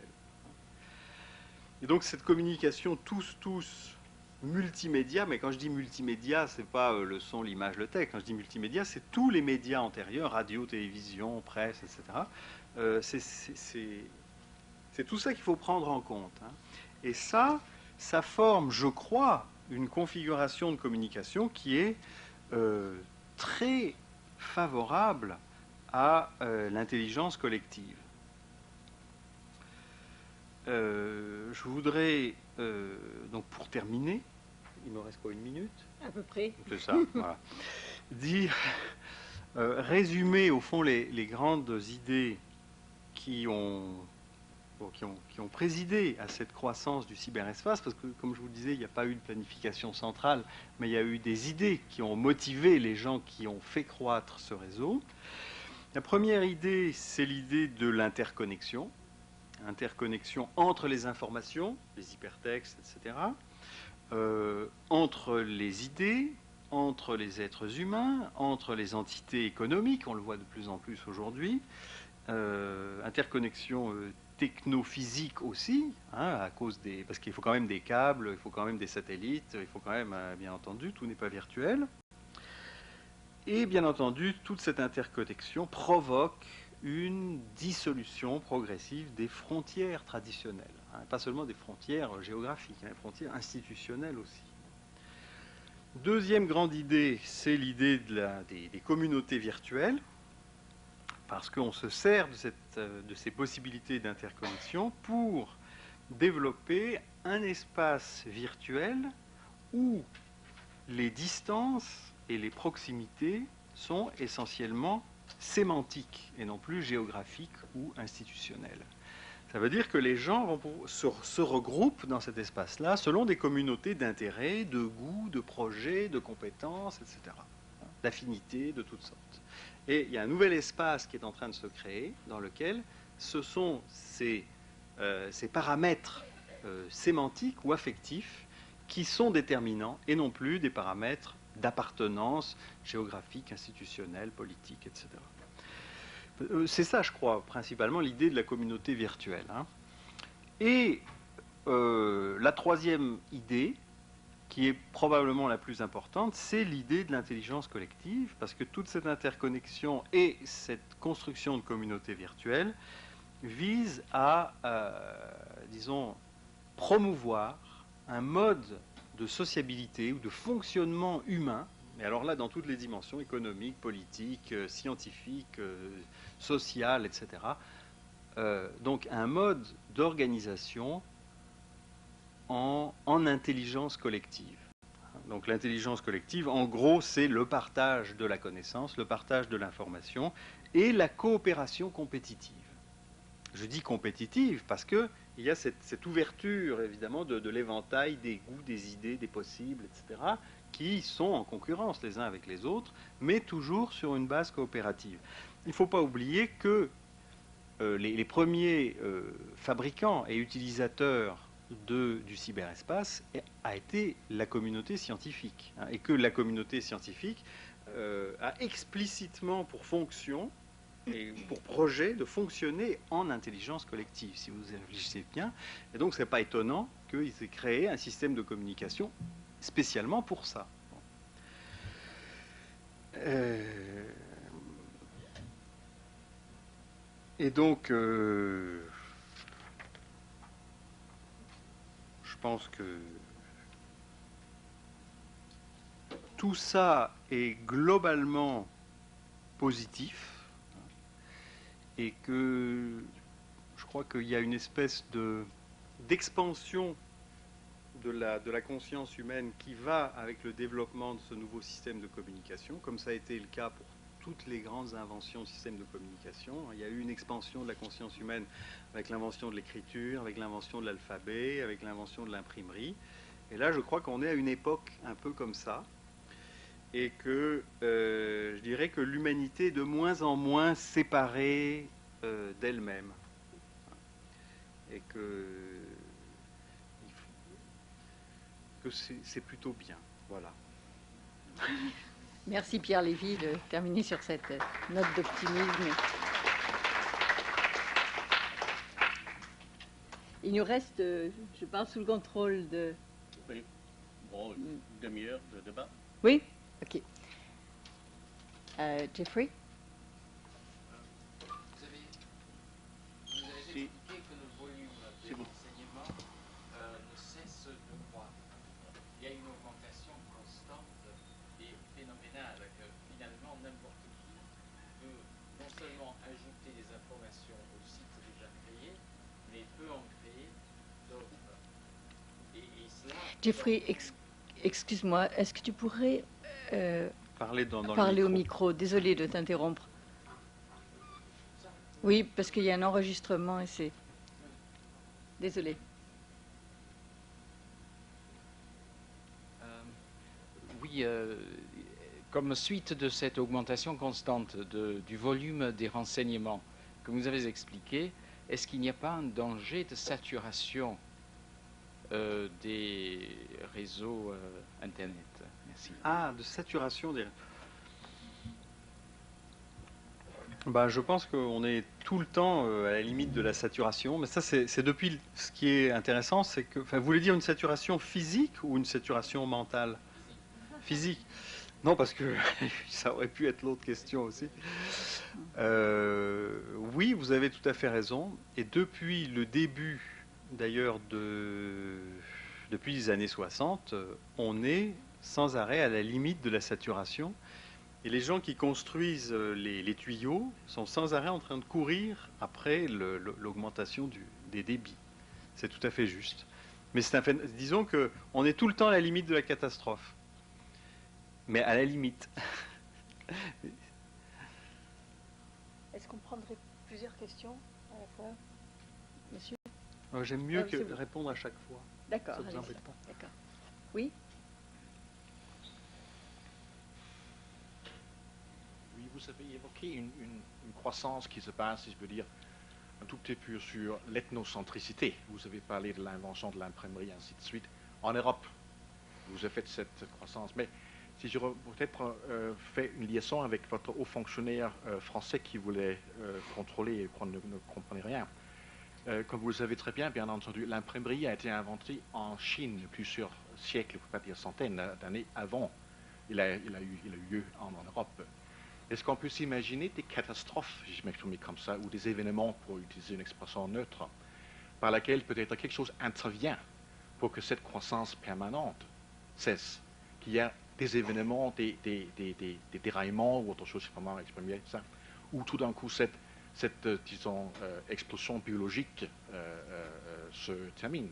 Et donc cette communication tous multimédia, mais quand je dis multimédia, c'est pas le son, l'image, le texte. Quand je dis multimédia, c'est tous les médias antérieurs, radio, télévision, presse, etc. C'est tout ça qu'il faut prendre en compte, hein. Et ça forme, je crois, une configuration de communication qui est très favorable à l'intelligence collective. Je voudrais, donc pour terminer, il me reste quoi, 1 minute? À peu près. C'est ça, voilà. Résumer au fond les grandes idées qui ont présidé à cette croissance du cyberespace, parce que, comme je vous le disais, il n'y a pas eu de planification centrale, mais il y a eu des idées qui ont motivé les gens qui ont fait croître ce réseau. La première idée, c'est l'idée de l'interconnexion. Interconnexion entre les informations, les hypertextes, etc., entre les idées, entre les êtres humains, entre les entités économiques, on le voit de plus en plus aujourd'hui, interconnexion techno-physique aussi, hein, parce qu'il faut quand même des câbles, il faut quand même des satellites, il faut quand même, bien entendu, tout n'est pas virtuel. Et bien entendu, toute cette interconnexion provoque une dissolution progressive des frontières traditionnelles, hein, pas seulement des frontières géographiques, hein, des frontières institutionnelles aussi. Deuxième grande idée, c'est l'idée des communautés virtuelles, parce qu'on se sert de ces possibilités d'interconnexion pour développer un espace virtuel où les distances et les proximités sont essentiellement sémantiques et non plus géographiques ou institutionnelles. Ça veut dire que les gens se regroupent dans cet espace-là selon des communautés d'intérêts, de goûts, de projets, de compétences, etc., d'affinités de toutes sortes. Et il y a un nouvel espace qui est en train de se créer, dans lequel ce sont ces paramètres sémantiques ou affectifs qui sont déterminants, et non plus des paramètres d'appartenance géographique, institutionnelle, politique, etc. C'est ça, je crois, principalement l'idée de la communauté virtuelle, hein. Et la troisième idée, qui est probablement la plus importante, c'est l'idée de l'intelligence collective, parce que toute cette interconnexion et cette construction de communautés virtuelles visent à, disons, promouvoir un mode de sociabilité ou de fonctionnement humain, mais alors là dans toutes les dimensions, économiques, politiques, scientifiques, sociales, etc. Donc un mode d'organisation en intelligence collective. Donc l'intelligence collective, en gros, c'est le partage de la connaissance, le partage de l'information et la coopération compétitive. Je dis compétitive parce qu'il y a cette ouverture, évidemment, de l'éventail des goûts, des idées, des possibles, etc., qui sont en concurrence les uns avec les autres, mais toujours sur une base coopérative. Il ne faut pas oublier que les premiers fabricants et utilisateurs du cyberespace a été la communauté scientifique, hein, et que la communauté scientifique a explicitement pour fonction et pour projet de fonctionner en intelligence collective, si vous réfléchissez bien. Et donc, ce n'est pas étonnant qu'ils aient créé un système de communication spécialement pour ça. Et donc, je pense que tout ça est globalement positif, et que je crois qu'il y a une espèce d'expansion de la conscience humaine qui va avec le développement de ce nouveau système de communication, comme ça a été le cas pour toutes les grandes inventions de systèmes de communication. Il y a eu une expansion de la conscience humaine avec l'invention de l'écriture, avec l'invention de l'alphabet, avec l'invention de l'imprimerie. Et là, je crois qu'on est à une époque un peu comme ça, et que je dirais que l'humanité est de moins en moins séparée d'elle-même. Et que c'est plutôt bien. Voilà. Merci Pierre Lévy de terminer sur cette note d'optimisme. Il nous reste, je pense, sous le contrôle de... Oui, bon, une demi-heure de débat. Oui. Ok. Jeffrey? Vous avez expliqué que le volume des renseignements ne cesse de croître. Il y a une augmentation constante et phénoménale que finalement n'importe qui peut non seulement ajouter des informations au site déjà créé, mais peut en créer d'autres. Et cela... Jeffrey, excuse-moi, est-ce que tu pourrais parler au micro? Désolé de t'interrompre. Oui, parce qu'il y a un enregistrement et c'est... Désolé. Oui, comme suite de cette augmentation constante du volume des renseignements que vous avez expliqué, est-ce qu'il n'y a pas un danger de saturation des réseaux Internet? Merci. Ah, de saturation des... je pense qu'on est tout le temps à la limite de la saturation, mais ça c'est depuis... Ce qui est intéressant, c'est que... Enfin, vous voulez dire une saturation physique ou une saturation mentale? Physique. Non, parce que ça aurait pu être l'autre question aussi. Oui, vous avez tout à fait raison. Et depuis le début, d'ailleurs, depuis les années 60, on est sans arrêt à la limite de la saturation. Et les gens qui construisent les tuyaux sont sans arrêt en train de courir après l'augmentation des débits. C'est tout à fait juste. Mais c'est un fait, disons qu'on est tout le temps à la limite de la catastrophe. Mais à la limite. Est-ce qu'on prendrait plusieurs questions à la fois, monsieur? J'aime mieux que répondre à chaque fois. D'accord. Ça vous embête pas. D'accord. Oui. Oui, vous avez évoqué une croissance qui se base, si je peux dire, un tout petit peu sur l'ethnocentricité. Vous avez parlé de l'invention de l'imprimerie, ainsi de suite. En Europe, vous avez fait cette croissance. Mais si je peut-être fait une liaison avec votre haut fonctionnaire français qui voulait contrôler et qu'on ne comprenait rien. Comme vous le savez très bien entendu, l'imprimerie a été inventée en Chine plusieurs siècles, pour ne pas dire centaines d'années avant. Il a eu lieu en Europe. Est-ce qu'on peut s'imaginer des catastrophes, si je m'exprime comme ça, ou des événements, pour utiliser une expression neutre, par laquelle peut-être quelque chose intervient pour que cette croissance permanente cesse, qu'il y a des événements, des déraillements ou autre chose, je ne sais pas comment exprimer ça, ou tout d'un coup cette disons, explosion biologique se termine,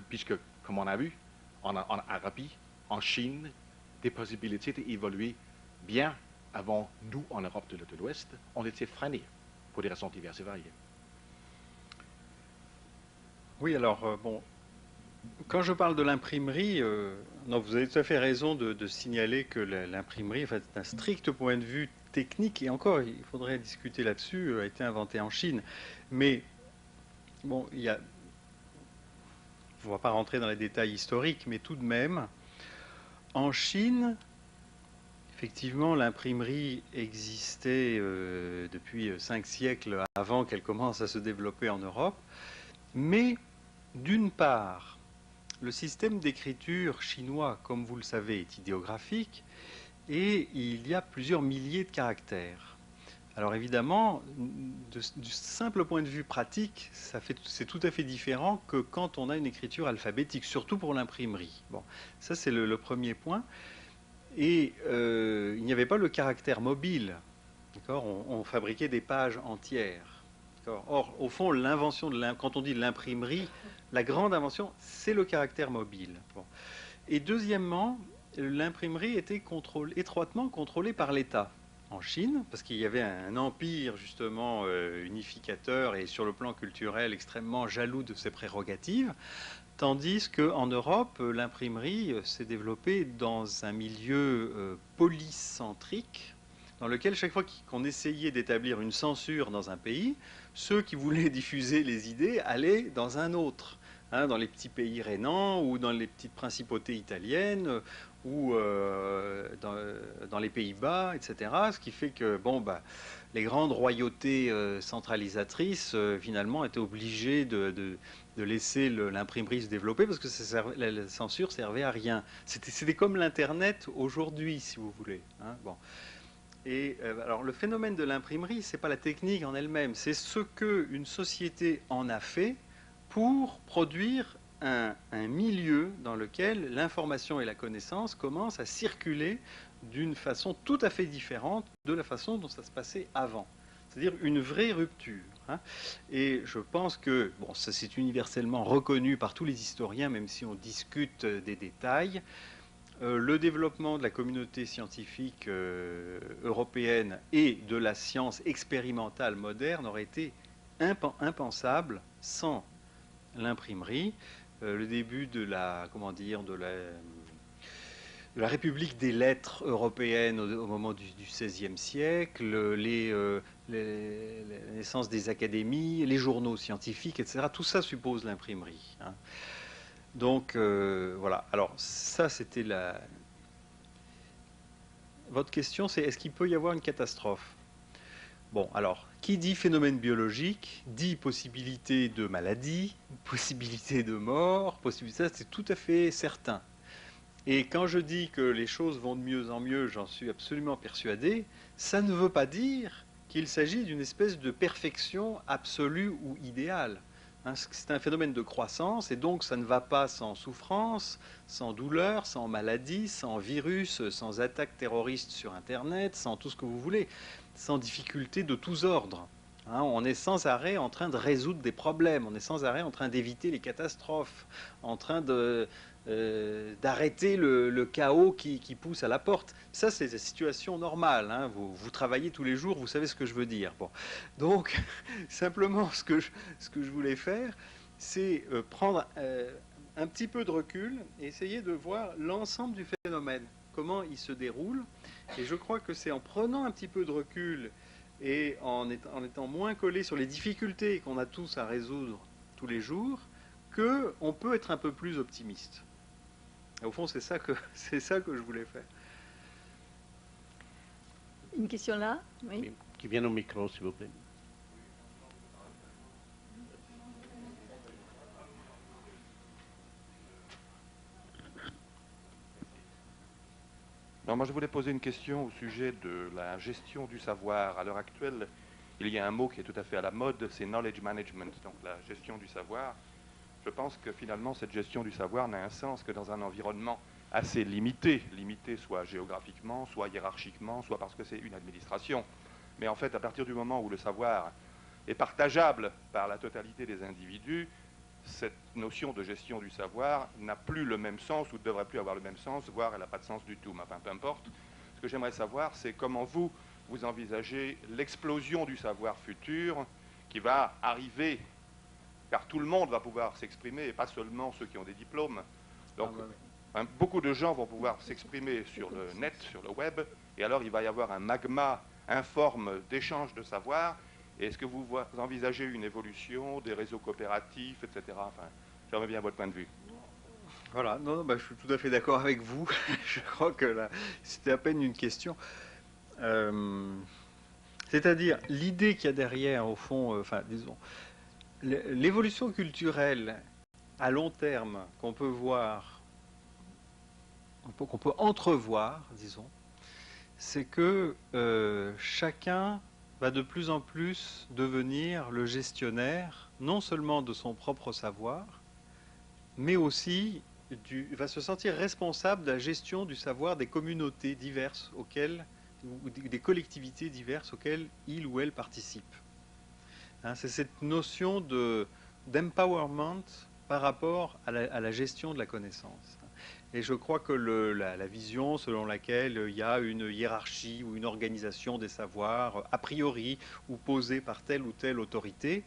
puisque, comme on a vu, en Arabie, en Chine, des possibilités d'évoluer bien avant nous, en Europe de l'Ouest, ont été freinées pour des raisons diverses et variées. Oui, alors, quand je parle de l'imprimerie, non, vous avez tout à fait raison de signaler que l'imprimerie, en fait, d'un strict point de vue technique, et encore, il faudrait discuter là-dessus, a été inventée en Chine. Mais, bon, ne va pas rentrer dans les détails historiques, mais tout de même, en Chine, effectivement, l'imprimerie existait depuis 5 siècles avant qu'elle commence à se développer en Europe. Mais, d'une part, le système d'écriture chinois, comme vous le savez, est idéographique et il y a plusieurs milliers de caractères. Alors évidemment, du simple point de vue pratique, c'est tout à fait différent que quand on a une écriture alphabétique, surtout pour l'imprimerie. Bon, ça c'est le premier point. Et il n'y avait pas le caractère mobile. On fabriquait des pages entières. Or, au fond, l'invention quand on dit l'imprimerie, la grande invention, c'est le caractère mobile. Bon. Et deuxièmement, l'imprimerie était étroitement contrôlée par l'État en Chine, parce qu'il y avait un empire justement unificateur et sur le plan culturel extrêmement jaloux de ses prérogatives. Tandis qu'en Europe, l'imprimerie s'est développée dans un milieu polycentrique, dans lequel chaque fois qu'on essayait d'établir une censure dans un pays, ceux qui voulaient diffuser les idées allaient dans un autre, hein, dans les petits pays rhénans ou dans les petites principautés italiennes ou dans les Pays-Bas, etc. Ce qui fait que les grandes royautés centralisatrices, finalement, étaient obligées de laisser l'imprimerie se développer parce que la censure servait à rien. C'était comme l'Internet aujourd'hui, si vous voulez. Hein, bon. Et alors le phénomène de l'imprimerie, c'est pas la technique en elle-même, c'est ce qu'une société en a fait pour produire un milieu dans lequel l'information et la connaissance commencent à circuler d'une façon tout à fait différente de la façon dont ça se passait avant. C'est-à-dire une vraie rupture. Hein. Et je pense que, bon, ça c'est universellement reconnu par tous les historiens, même si on discute des détails, le développement de la communauté scientifique européenne et de la science expérimentale moderne aurait été impensable sans l'imprimerie. Le début de la République des lettres européennes au moment du XVIe siècle, la naissance des académies, les journaux scientifiques, etc. Tout ça suppose l'imprimerie. Hein. Donc, voilà. Alors, ça, c'était Votre question, c'est est-ce qu'il peut y avoir une catastrophe? Bon, alors, qui dit phénomène biologique, dit possibilité de maladie, possibilité de mort, ça, c'est tout à fait certain. Et quand je dis que les choses vont de mieux en mieux, j'en suis absolument persuadé, ça ne veut pas dire qu'il s'agit d'une espèce de perfection absolue ou idéale. C'est un phénomène de croissance et donc ça ne va pas sans souffrance, sans douleur, sans maladie, sans virus, sans attaques terroristes sur Internet, sans tout ce que vous voulez, sans difficultés de tous ordres. Hein, on est sans arrêt en train de résoudre des problèmes, on est sans arrêt en train d'éviter les catastrophes, en train d'arrêter le chaos qui pousse à la porte. Ça, c'est la situation normale. Hein. Vous travaillez tous les jours, vous savez ce que je veux dire. Bon. Donc, simplement, ce que je voulais faire, c'est prendre un petit peu de recul et essayer de voir l'ensemble du phénomène, comment il se déroule. Et je crois que c'est en prenant un petit peu de recul et en étant moins collé sur les difficultés qu'on a tous à résoudre tous les jours, qu'on peut être un peu plus optimiste. Et au fond, c'est ça que je voulais faire. Une question là? Oui. Qui vienne au micro, s'il vous plaît. Non, moi je voulais poser une question au sujet de la gestion du savoir. À l'heure actuelle, il y a un mot qui est tout à fait à la mode, c'est knowledge management, donc la gestion du savoir. Je pense que finalement cette gestion du savoir n'a un sens que dans un environnement assez limité, soit géographiquement, soit hiérarchiquement, soit parce que c'est une administration. Mais en fait, à partir du moment où le savoir est partageable par la totalité des individus, cette notion de gestion du savoir n'a plus le même sens ou ne devrait plus avoir le même sens, voire elle n'a pas de sens du tout. Mais enfin, peu importe. Ce que j'aimerais savoir, c'est comment vous envisagez l'explosion du savoir futur qui va arriver, car tout le monde va pouvoir s'exprimer, et pas seulement ceux qui ont des diplômes. Donc, beaucoup de gens vont pouvoir s'exprimer sur le net, sur le web, et alors il va y avoir un magma informe d'échange de savoir. Et est-ce que vous envisagez une évolution des réseaux coopératifs, etc. Enfin, J'aimerais bien votre point de vue. Voilà, non, bah, je suis tout à fait d'accord avec vous. Je crois que là, c'était à peine une question. C'est-à-dire, l'idée qu'il y a derrière, au fond, enfin, disons, l'évolution culturelle à long terme qu'on peut voir, qu'on peut entrevoir, disons, c'est que chacun va de plus en plus devenir le gestionnaire, non seulement de son propre savoir, mais aussi va se sentir responsable de la gestion du savoir des communautés diverses auxquelles, ou des collectivités diverses auxquelles il ou elle participe. Hein, c'est cette notion d'empowerment par rapport à la gestion de la connaissance. Et je crois que la vision selon laquelle il y a une hiérarchie ou une organisation des savoirs a priori ou posée par telle ou telle autorité,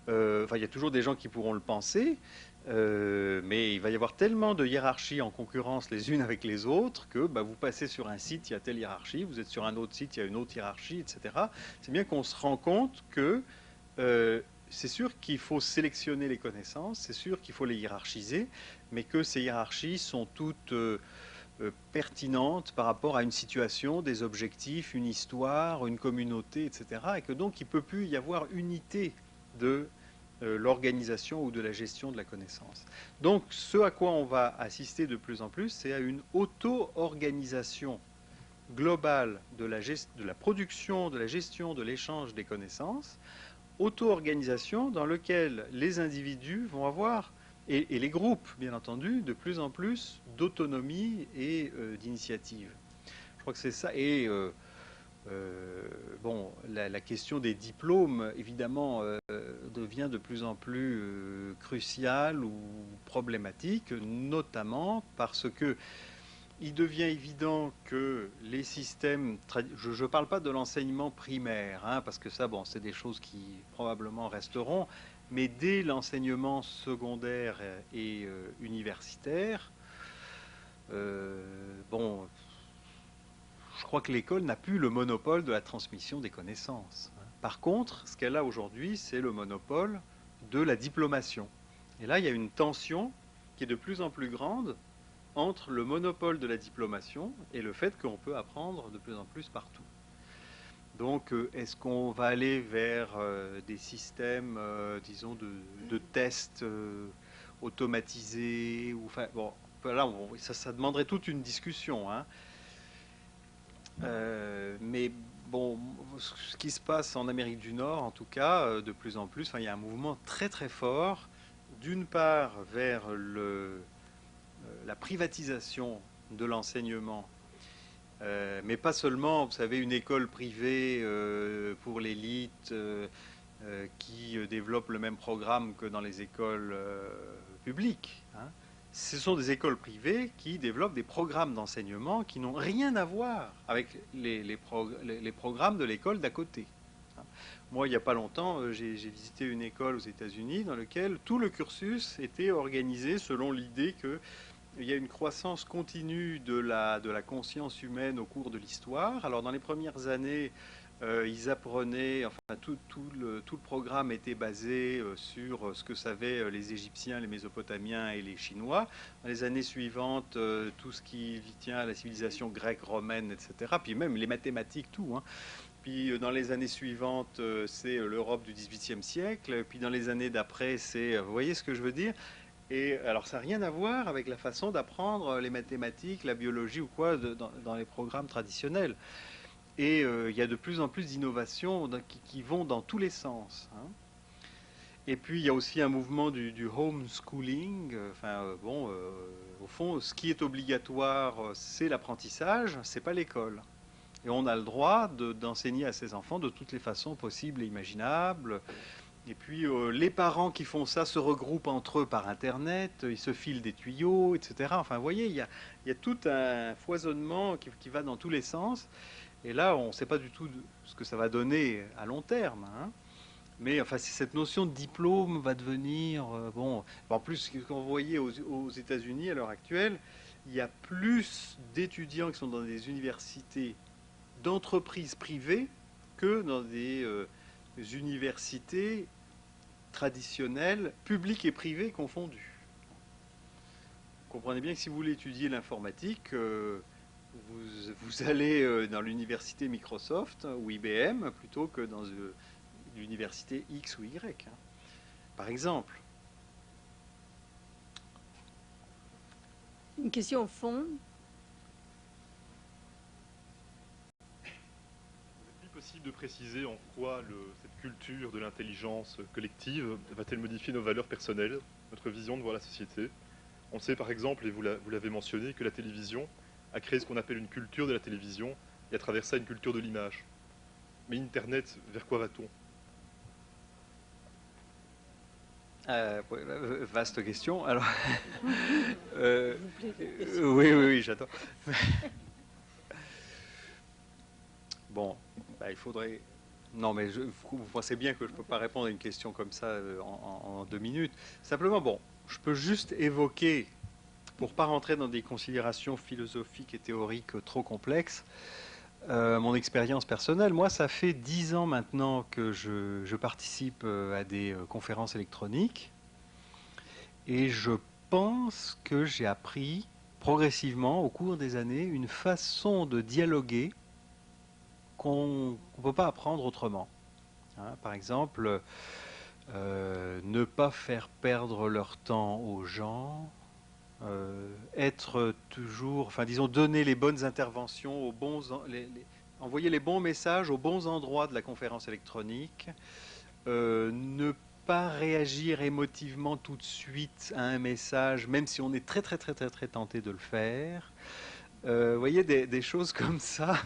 enfin, il y a toujours des gens qui pourront le penser, mais il va y avoir tellement de hiérarchies en concurrence les unes avec les autres que bah, vous passez sur un site, il y a telle hiérarchie, vous êtes sur un autre site, il y a une autre hiérarchie, etc. C'est bien qu'on se rend compte que c'est sûr qu'il faut sélectionner les connaissances, c'est sûr qu'il faut les hiérarchiser, mais que ces hiérarchies sont toutes pertinentes par rapport à une situation, des objectifs, une histoire, une communauté, etc. Et que donc il ne peut plus y avoir unité de l'organisation ou de la gestion de la connaissance. Donc ce à quoi on va assister de plus en plus, c'est à une auto-organisation globale de la production, de la gestion, de l'échange des connaissances, auto-organisation dans laquelle les individus vont avoir, et les groupes bien entendu, de plus en plus d'autonomie et d'initiative. Je crois que c'est ça. Et bon, la question des diplômes, évidemment, devient de plus en plus cruciale ou problématique, notamment parce que il devient évident que les systèmes, je ne parle pas de l'enseignement primaire, hein, parce que ça, bon, c'est des choses qui probablement resteront, mais dès l'enseignement secondaire et universitaire, bon, je crois que l'école n'a plus le monopole de la transmission des connaissances. Par contre, ce qu'elle a aujourd'hui, c'est le monopole de la diplomation. Et là, il y a une tension qui est de plus en plus grande entre le monopole de la diplomation et le fait qu'on peut apprendre de plus en plus partout. Donc, est-ce qu'on va aller vers des systèmes, disons, de tests automatisés ou, enfin, bon, là, ça demanderait toute une discussion, hein. Mais bon, ce qui se passe en Amérique du Nord, en tout cas, de plus en plus, enfin, il y a un mouvement très très fort, d'une part vers la privatisation de l'enseignement, mais pas seulement, vous savez, une école privée pour l'élite qui développe le même programme que dans les écoles publiques, hein. Ce sont des écoles privées qui développent des programmes d'enseignement qui n'ont rien à voir avec les programmes de l'école d'à côté. Moi, il n'y a pas longtemps, j'ai visité une école aux États-Unis dans laquelle tout le cursus était organisé selon l'idée qu'il y a une croissance continue de la conscience humaine au cours de l'histoire. Alors, dans les premières années, ils apprenaient, enfin tout le programme était basé sur ce que savaient les Égyptiens, les Mésopotamiens et les Chinois. Dans les années suivantes, tout ce qui tient à la civilisation grecque, romaine, etc. Puis même les mathématiques, tout, hein. Puis dans les années suivantes, c'est l'Europe du XVIIIe siècle. Puis dans les années d'après, c'est, vous voyez ce que je veux dire? Et alors ça n'a rien à voir avec la façon d'apprendre les mathématiques, la biologie ou quoi dans les programmes traditionnels. Et il y a de plus en plus d'innovations qui vont dans tous les sens, hein. Et puis il y a aussi un mouvement du homeschooling. Enfin, bon, au fond, ce qui est obligatoire, c'est l'apprentissage, c'est pas l'école. Et on a le droit d'enseigner à ses enfants de toutes les façons possibles et imaginables. Et puis les parents qui font ça se regroupent entre eux par Internet, ils se filent des tuyaux, etc. Enfin, vous voyez, il y a tout un foisonnement qui va dans tous les sens. Et là, on ne sait pas du tout ce que ça va donner à long terme, hein. Mais enfin, cette notion de diplôme va devenir... bon, en plus, quand vous voyez aux États-Unis à l'heure actuelle, il y a plus d'étudiants qui sont dans des universités d'entreprises privées que dans des universités traditionnelles, publiques et privées confondues. comprenez bien que si vous voulez étudier l'informatique, vous allez dans l'université Microsoft ou IBM plutôt que dans l'université X ou Y, hein, par exemple. Une question au fond. Est-il possible de préciser en quoi cette culture de l'intelligence collective va-t-elle modifier nos valeurs personnelles, notre vision de voir la société? On sait par exemple, et vous l'avez mentionné, que la télévision a créé ce qu'on appelle une culture de la télévision, et à travers ça une culture de l'image. Mais Internet, vers quoi va-t-on? Vaste question. Alors, oui, j'attends. Bon, il faudrait. Non, mais vous pensez bien que je ne peux pas répondre à une question comme ça en 2 minutes. Simplement, bon, je peux juste évoquer, pour ne pas rentrer dans des considérations philosophiques et théoriques trop complexes, mon expérience personnelle. Moi, ça fait 10 ans maintenant que je participe à des conférences électroniques et je pense que j'ai appris progressivement au cours des années une façon de dialoguer qu'on ne peut pas apprendre autrement. Hein, par exemple, ne pas faire perdre leur temps aux gens, être toujours, enfin disons, donner les bonnes interventions aux bons, envoyer les bons messages aux bons endroits de la conférence électronique, ne pas réagir émotivement tout de suite à un message, même si on est très tenté de le faire. Vous voyez, des choses comme ça.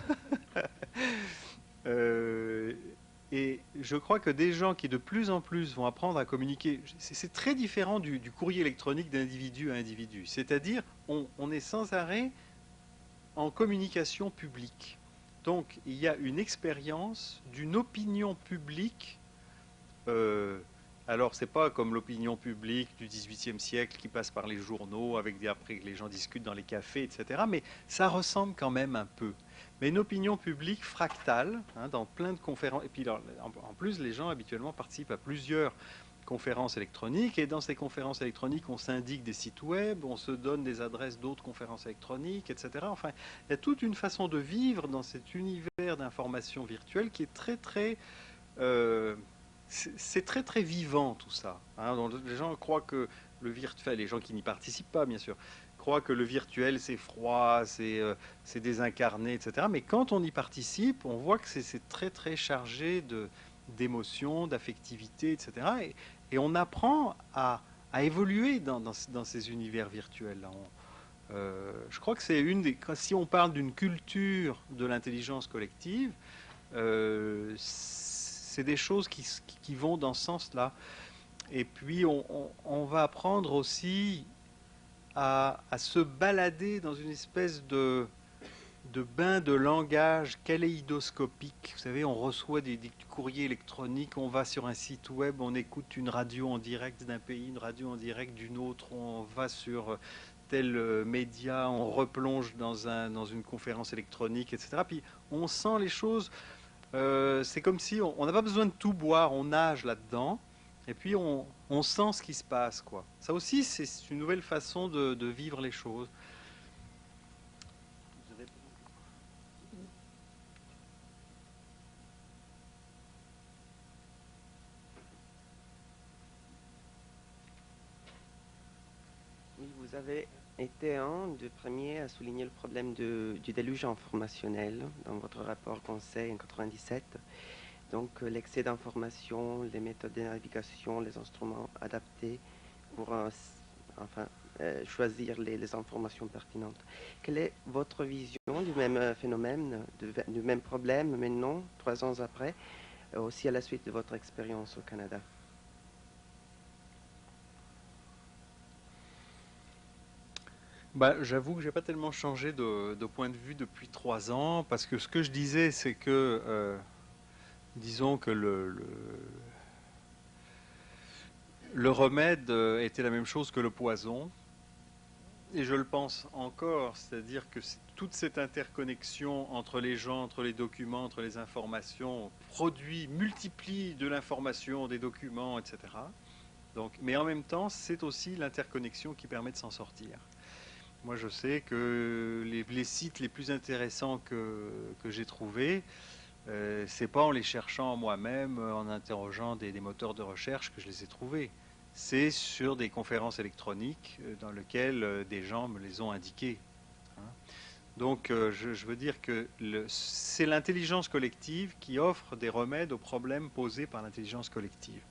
Et je crois que des gens qui de plus en plus vont apprendre à communiquer, c'est très différent du courrier électronique d'individu à individu. C'est-à-dire, on est sans arrêt en communication publique. Donc, il y a une expérience d'une opinion publique. Alors, c'est pas comme l'opinion publique du XVIIIe siècle qui passe par les journaux, après que les gens discutent dans les cafés, etc. Mais ça ressemble quand même un peu. Mais une opinion publique fractale, hein, dans plein de conférences. Et puis, en plus, les gens habituellement participent à plusieurs conférences électroniques. Et dans ces conférences électroniques, on s'indique des sites web, on se donne des adresses d'autres conférences électroniques, etc. Enfin, il y a toute une façon de vivre dans cet univers d'information virtuelle qui est c'est très vivant tout ça. Hein. Donc, les gens croient que le virtuel, les gens qui n'y participent pas bien sûr, croient que le virtuel c'est froid, c'est désincarné, etc. Mais quand on y participe, on voit que c'est très chargé d'émotions, d'affectivité, etc. Et on apprend à évoluer dans ces univers virtuels. Je crois que c'est si on parle d'une culture de l'intelligence collective, c'est des choses qui vont dans ce sens-là. Et puis, on va apprendre aussi à se balader dans une espèce de bain de langage kaléidoscopique. Vous savez, on reçoit des courriers électroniques, on va sur un site web, on écoute une radio en direct d'un pays, une radio en direct d'une autre, on va sur tel média, on replonge dans une conférence électronique, etc. Puis, on sent les choses... c'est comme si on n'a pas besoin de tout boire, on nage là-dedans, et puis on sent ce qui se passe, quoi. Ça aussi, c'est une nouvelle façon de vivre les choses. Oui, vous avez été un des premiers à souligner le problème du déluge informationnel dans votre rapport Conseil en 97. Donc l'excès d'informations, les méthodes de navigation, les instruments adaptés pour choisir les informations pertinentes. Quelle est votre vision du même phénomène, du même problème maintenant, 3 ans après, aussi à la suite de votre expérience au Canada? J'avoue que j'ai pas tellement changé de point de vue depuis 3 ans, parce que ce que je disais, c'est que, disons que le remède était la même chose que le poison, et je le pense encore, c'est-à-dire que toute cette interconnexion entre les gens, entre les documents, entre les informations, multiplie de l'information, des documents, etc. Donc, mais en même temps, c'est aussi l'interconnexion qui permet de s'en sortir. Moi, je sais que les sites les plus intéressants que j'ai trouvés, c'est pas en les cherchant moi-même, en interrogeant des moteurs de recherche que je les ai trouvés. C'est sur des conférences électroniques dans lesquelles des gens me les ont indiquées. Hein. Donc, je veux dire que c'est l'intelligence collective qui offre des remèdes aux problèmes posés par l'intelligence collective.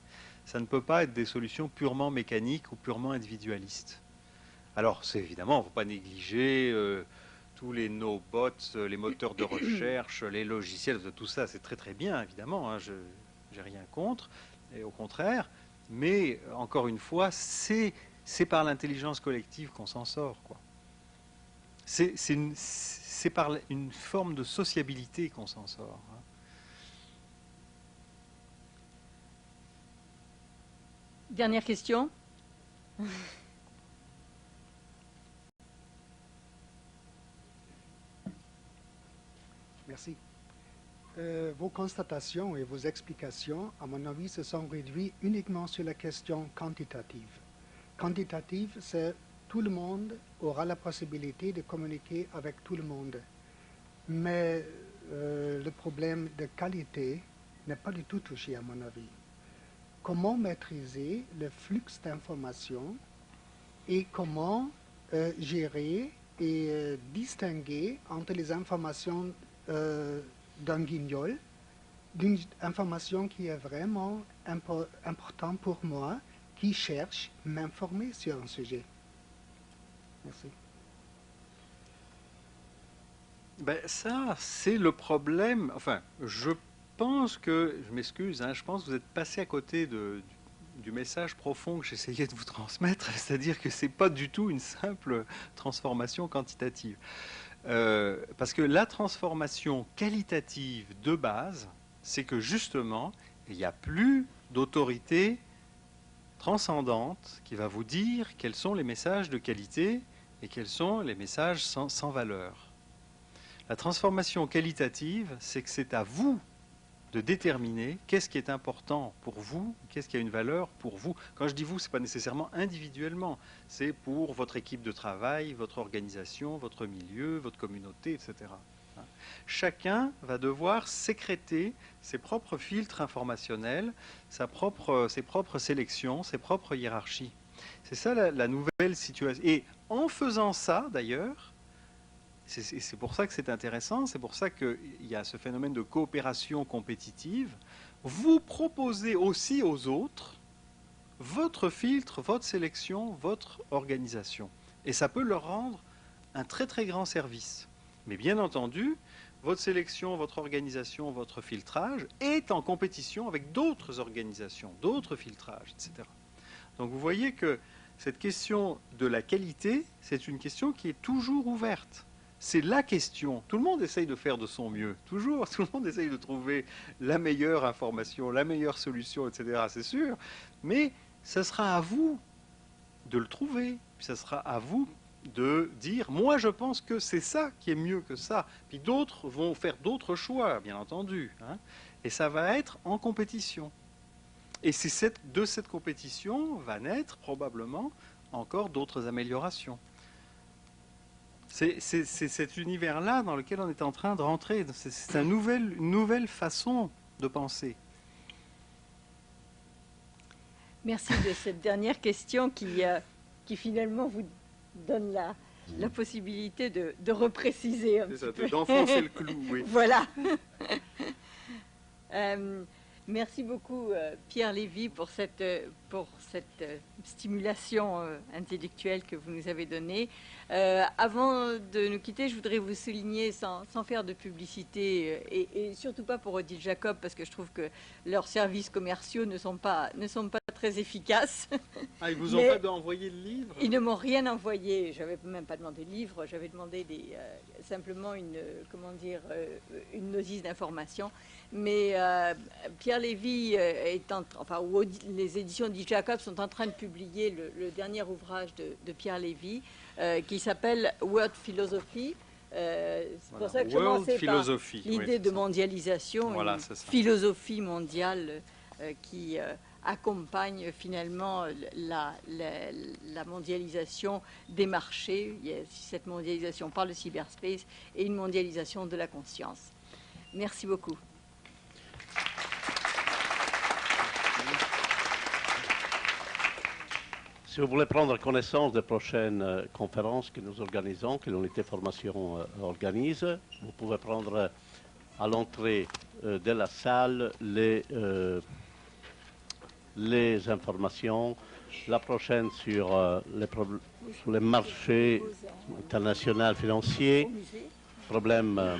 Ça ne peut pas être des solutions purement mécaniques ou purement individualistes. Alors, c'est évidemment, il ne faut pas négliger tous les no-bots, les moteurs de recherche, les logiciels, tout ça, c'est très très bien, évidemment, hein, je n'ai rien contre, et au contraire, mais encore une fois, c'est par l'intelligence collective qu'on s'en sort, quoi. C'est par une forme de sociabilité qu'on s'en sort. Hein. Dernière question. Merci. Vos constatations et vos explications, à mon avis, se sont réduites uniquement sur la question quantitative. Quantitative, c'est tout le monde aura la possibilité de communiquer avec tout le monde. Mais le problème de qualité n'est pas du tout touché, à mon avis. Comment maîtriser le flux d'informations et comment gérer et distinguer entre les informations d'un guignol, d'une information qui est vraiment importante pour moi, qui cherche à m'informer sur un sujet. Merci. Ben ça, c'est le problème. Enfin, je pense que, je m'excuse, hein, je pense que vous êtes passé à côté du message profond que j'essayais de vous transmettre, c'est-à-dire que ce n'est pas du tout une simple transformation quantitative. Parce que la transformation qualitative de base, c'est que justement, il n'y a plus d'autorité transcendante qui va vous dire quels sont les messages de qualité et quels sont les messages sans valeur. La transformation qualitative, c'est que c'est à vous de déterminer qu'est-ce qui est important pour vous, qu'est-ce qui a une valeur pour vous. Quand je dis vous, ce n'est pas nécessairement individuellement, c'est pour votre équipe de travail, votre organisation, votre milieu, votre communauté, etc. Chacun va devoir sécréter ses propres filtres informationnels, ses propres sélections, ses propres hiérarchies. C'est ça la nouvelle situation. Et en faisant ça, d'ailleurs, c'est pour ça que c'est intéressant, c'est pour ça qu'il y a ce phénomène de coopération compétitive. Vous proposez aussi aux autres votre filtre, votre sélection, votre organisation. Et ça peut leur rendre un très très grand service. Mais bien entendu, votre sélection, votre organisation, votre filtrage est en compétition avec d'autres organisations, d'autres filtrages, etc. Donc vous voyez que cette question de la qualité, c'est une question qui est toujours ouverte. C'est la question. Tout le monde essaye de faire de son mieux. Toujours, tout le monde essaye de trouver la meilleure information, la meilleure solution, etc. C'est sûr. Mais ça sera à vous de le trouver. Ça sera à vous de dire, moi je pense que c'est ça qui est mieux que ça. Puis d'autres vont faire d'autres choix, bien entendu. Hein. Et ça va être en compétition. Et c'est de cette compétition va naître probablement encore d'autres améliorations. C'est cet univers-là dans lequel on est en train de rentrer. C'est une nouvelle façon de penser. Merci de cette dernière question qui finalement vous donne la possibilité de repréciser un petit peu. D'enfoncer le clou, oui. Voilà. Merci beaucoup Pierre Lévy pour cette stimulation intellectuelle que vous nous avez donnée. Avant de nous quitter, je voudrais vous souligner, sans faire de publicité, et surtout pas pour Odile Jacob, parce que je trouve que leurs services commerciaux ne sont pas très efficaces. Ah, ils vous ont pas envoyé le livre? Ils ne m'ont rien envoyé. J'avais même pas demandé de livre. J'avais demandé simplement une notice d'information. Mais Pierre Lévy ou les éditions Odile Jacob sont en train de publier le dernier ouvrage de Pierre Lévy qui s'appelle World Philosophy. C'est pour ça que je commençais par l'idée de mondialisation, une philosophie mondiale qui accompagne finalement la mondialisation des marchés. Il y a cette mondialisation par le cyberspace et une mondialisation de la conscience. Merci beaucoup. Si vous voulez prendre connaissance des prochaines conférences que nous organisons, que l'unité formation organise, vous pouvez prendre à l'entrée de la salle les informations. La prochaine sur les marchés internationaux financiers, problème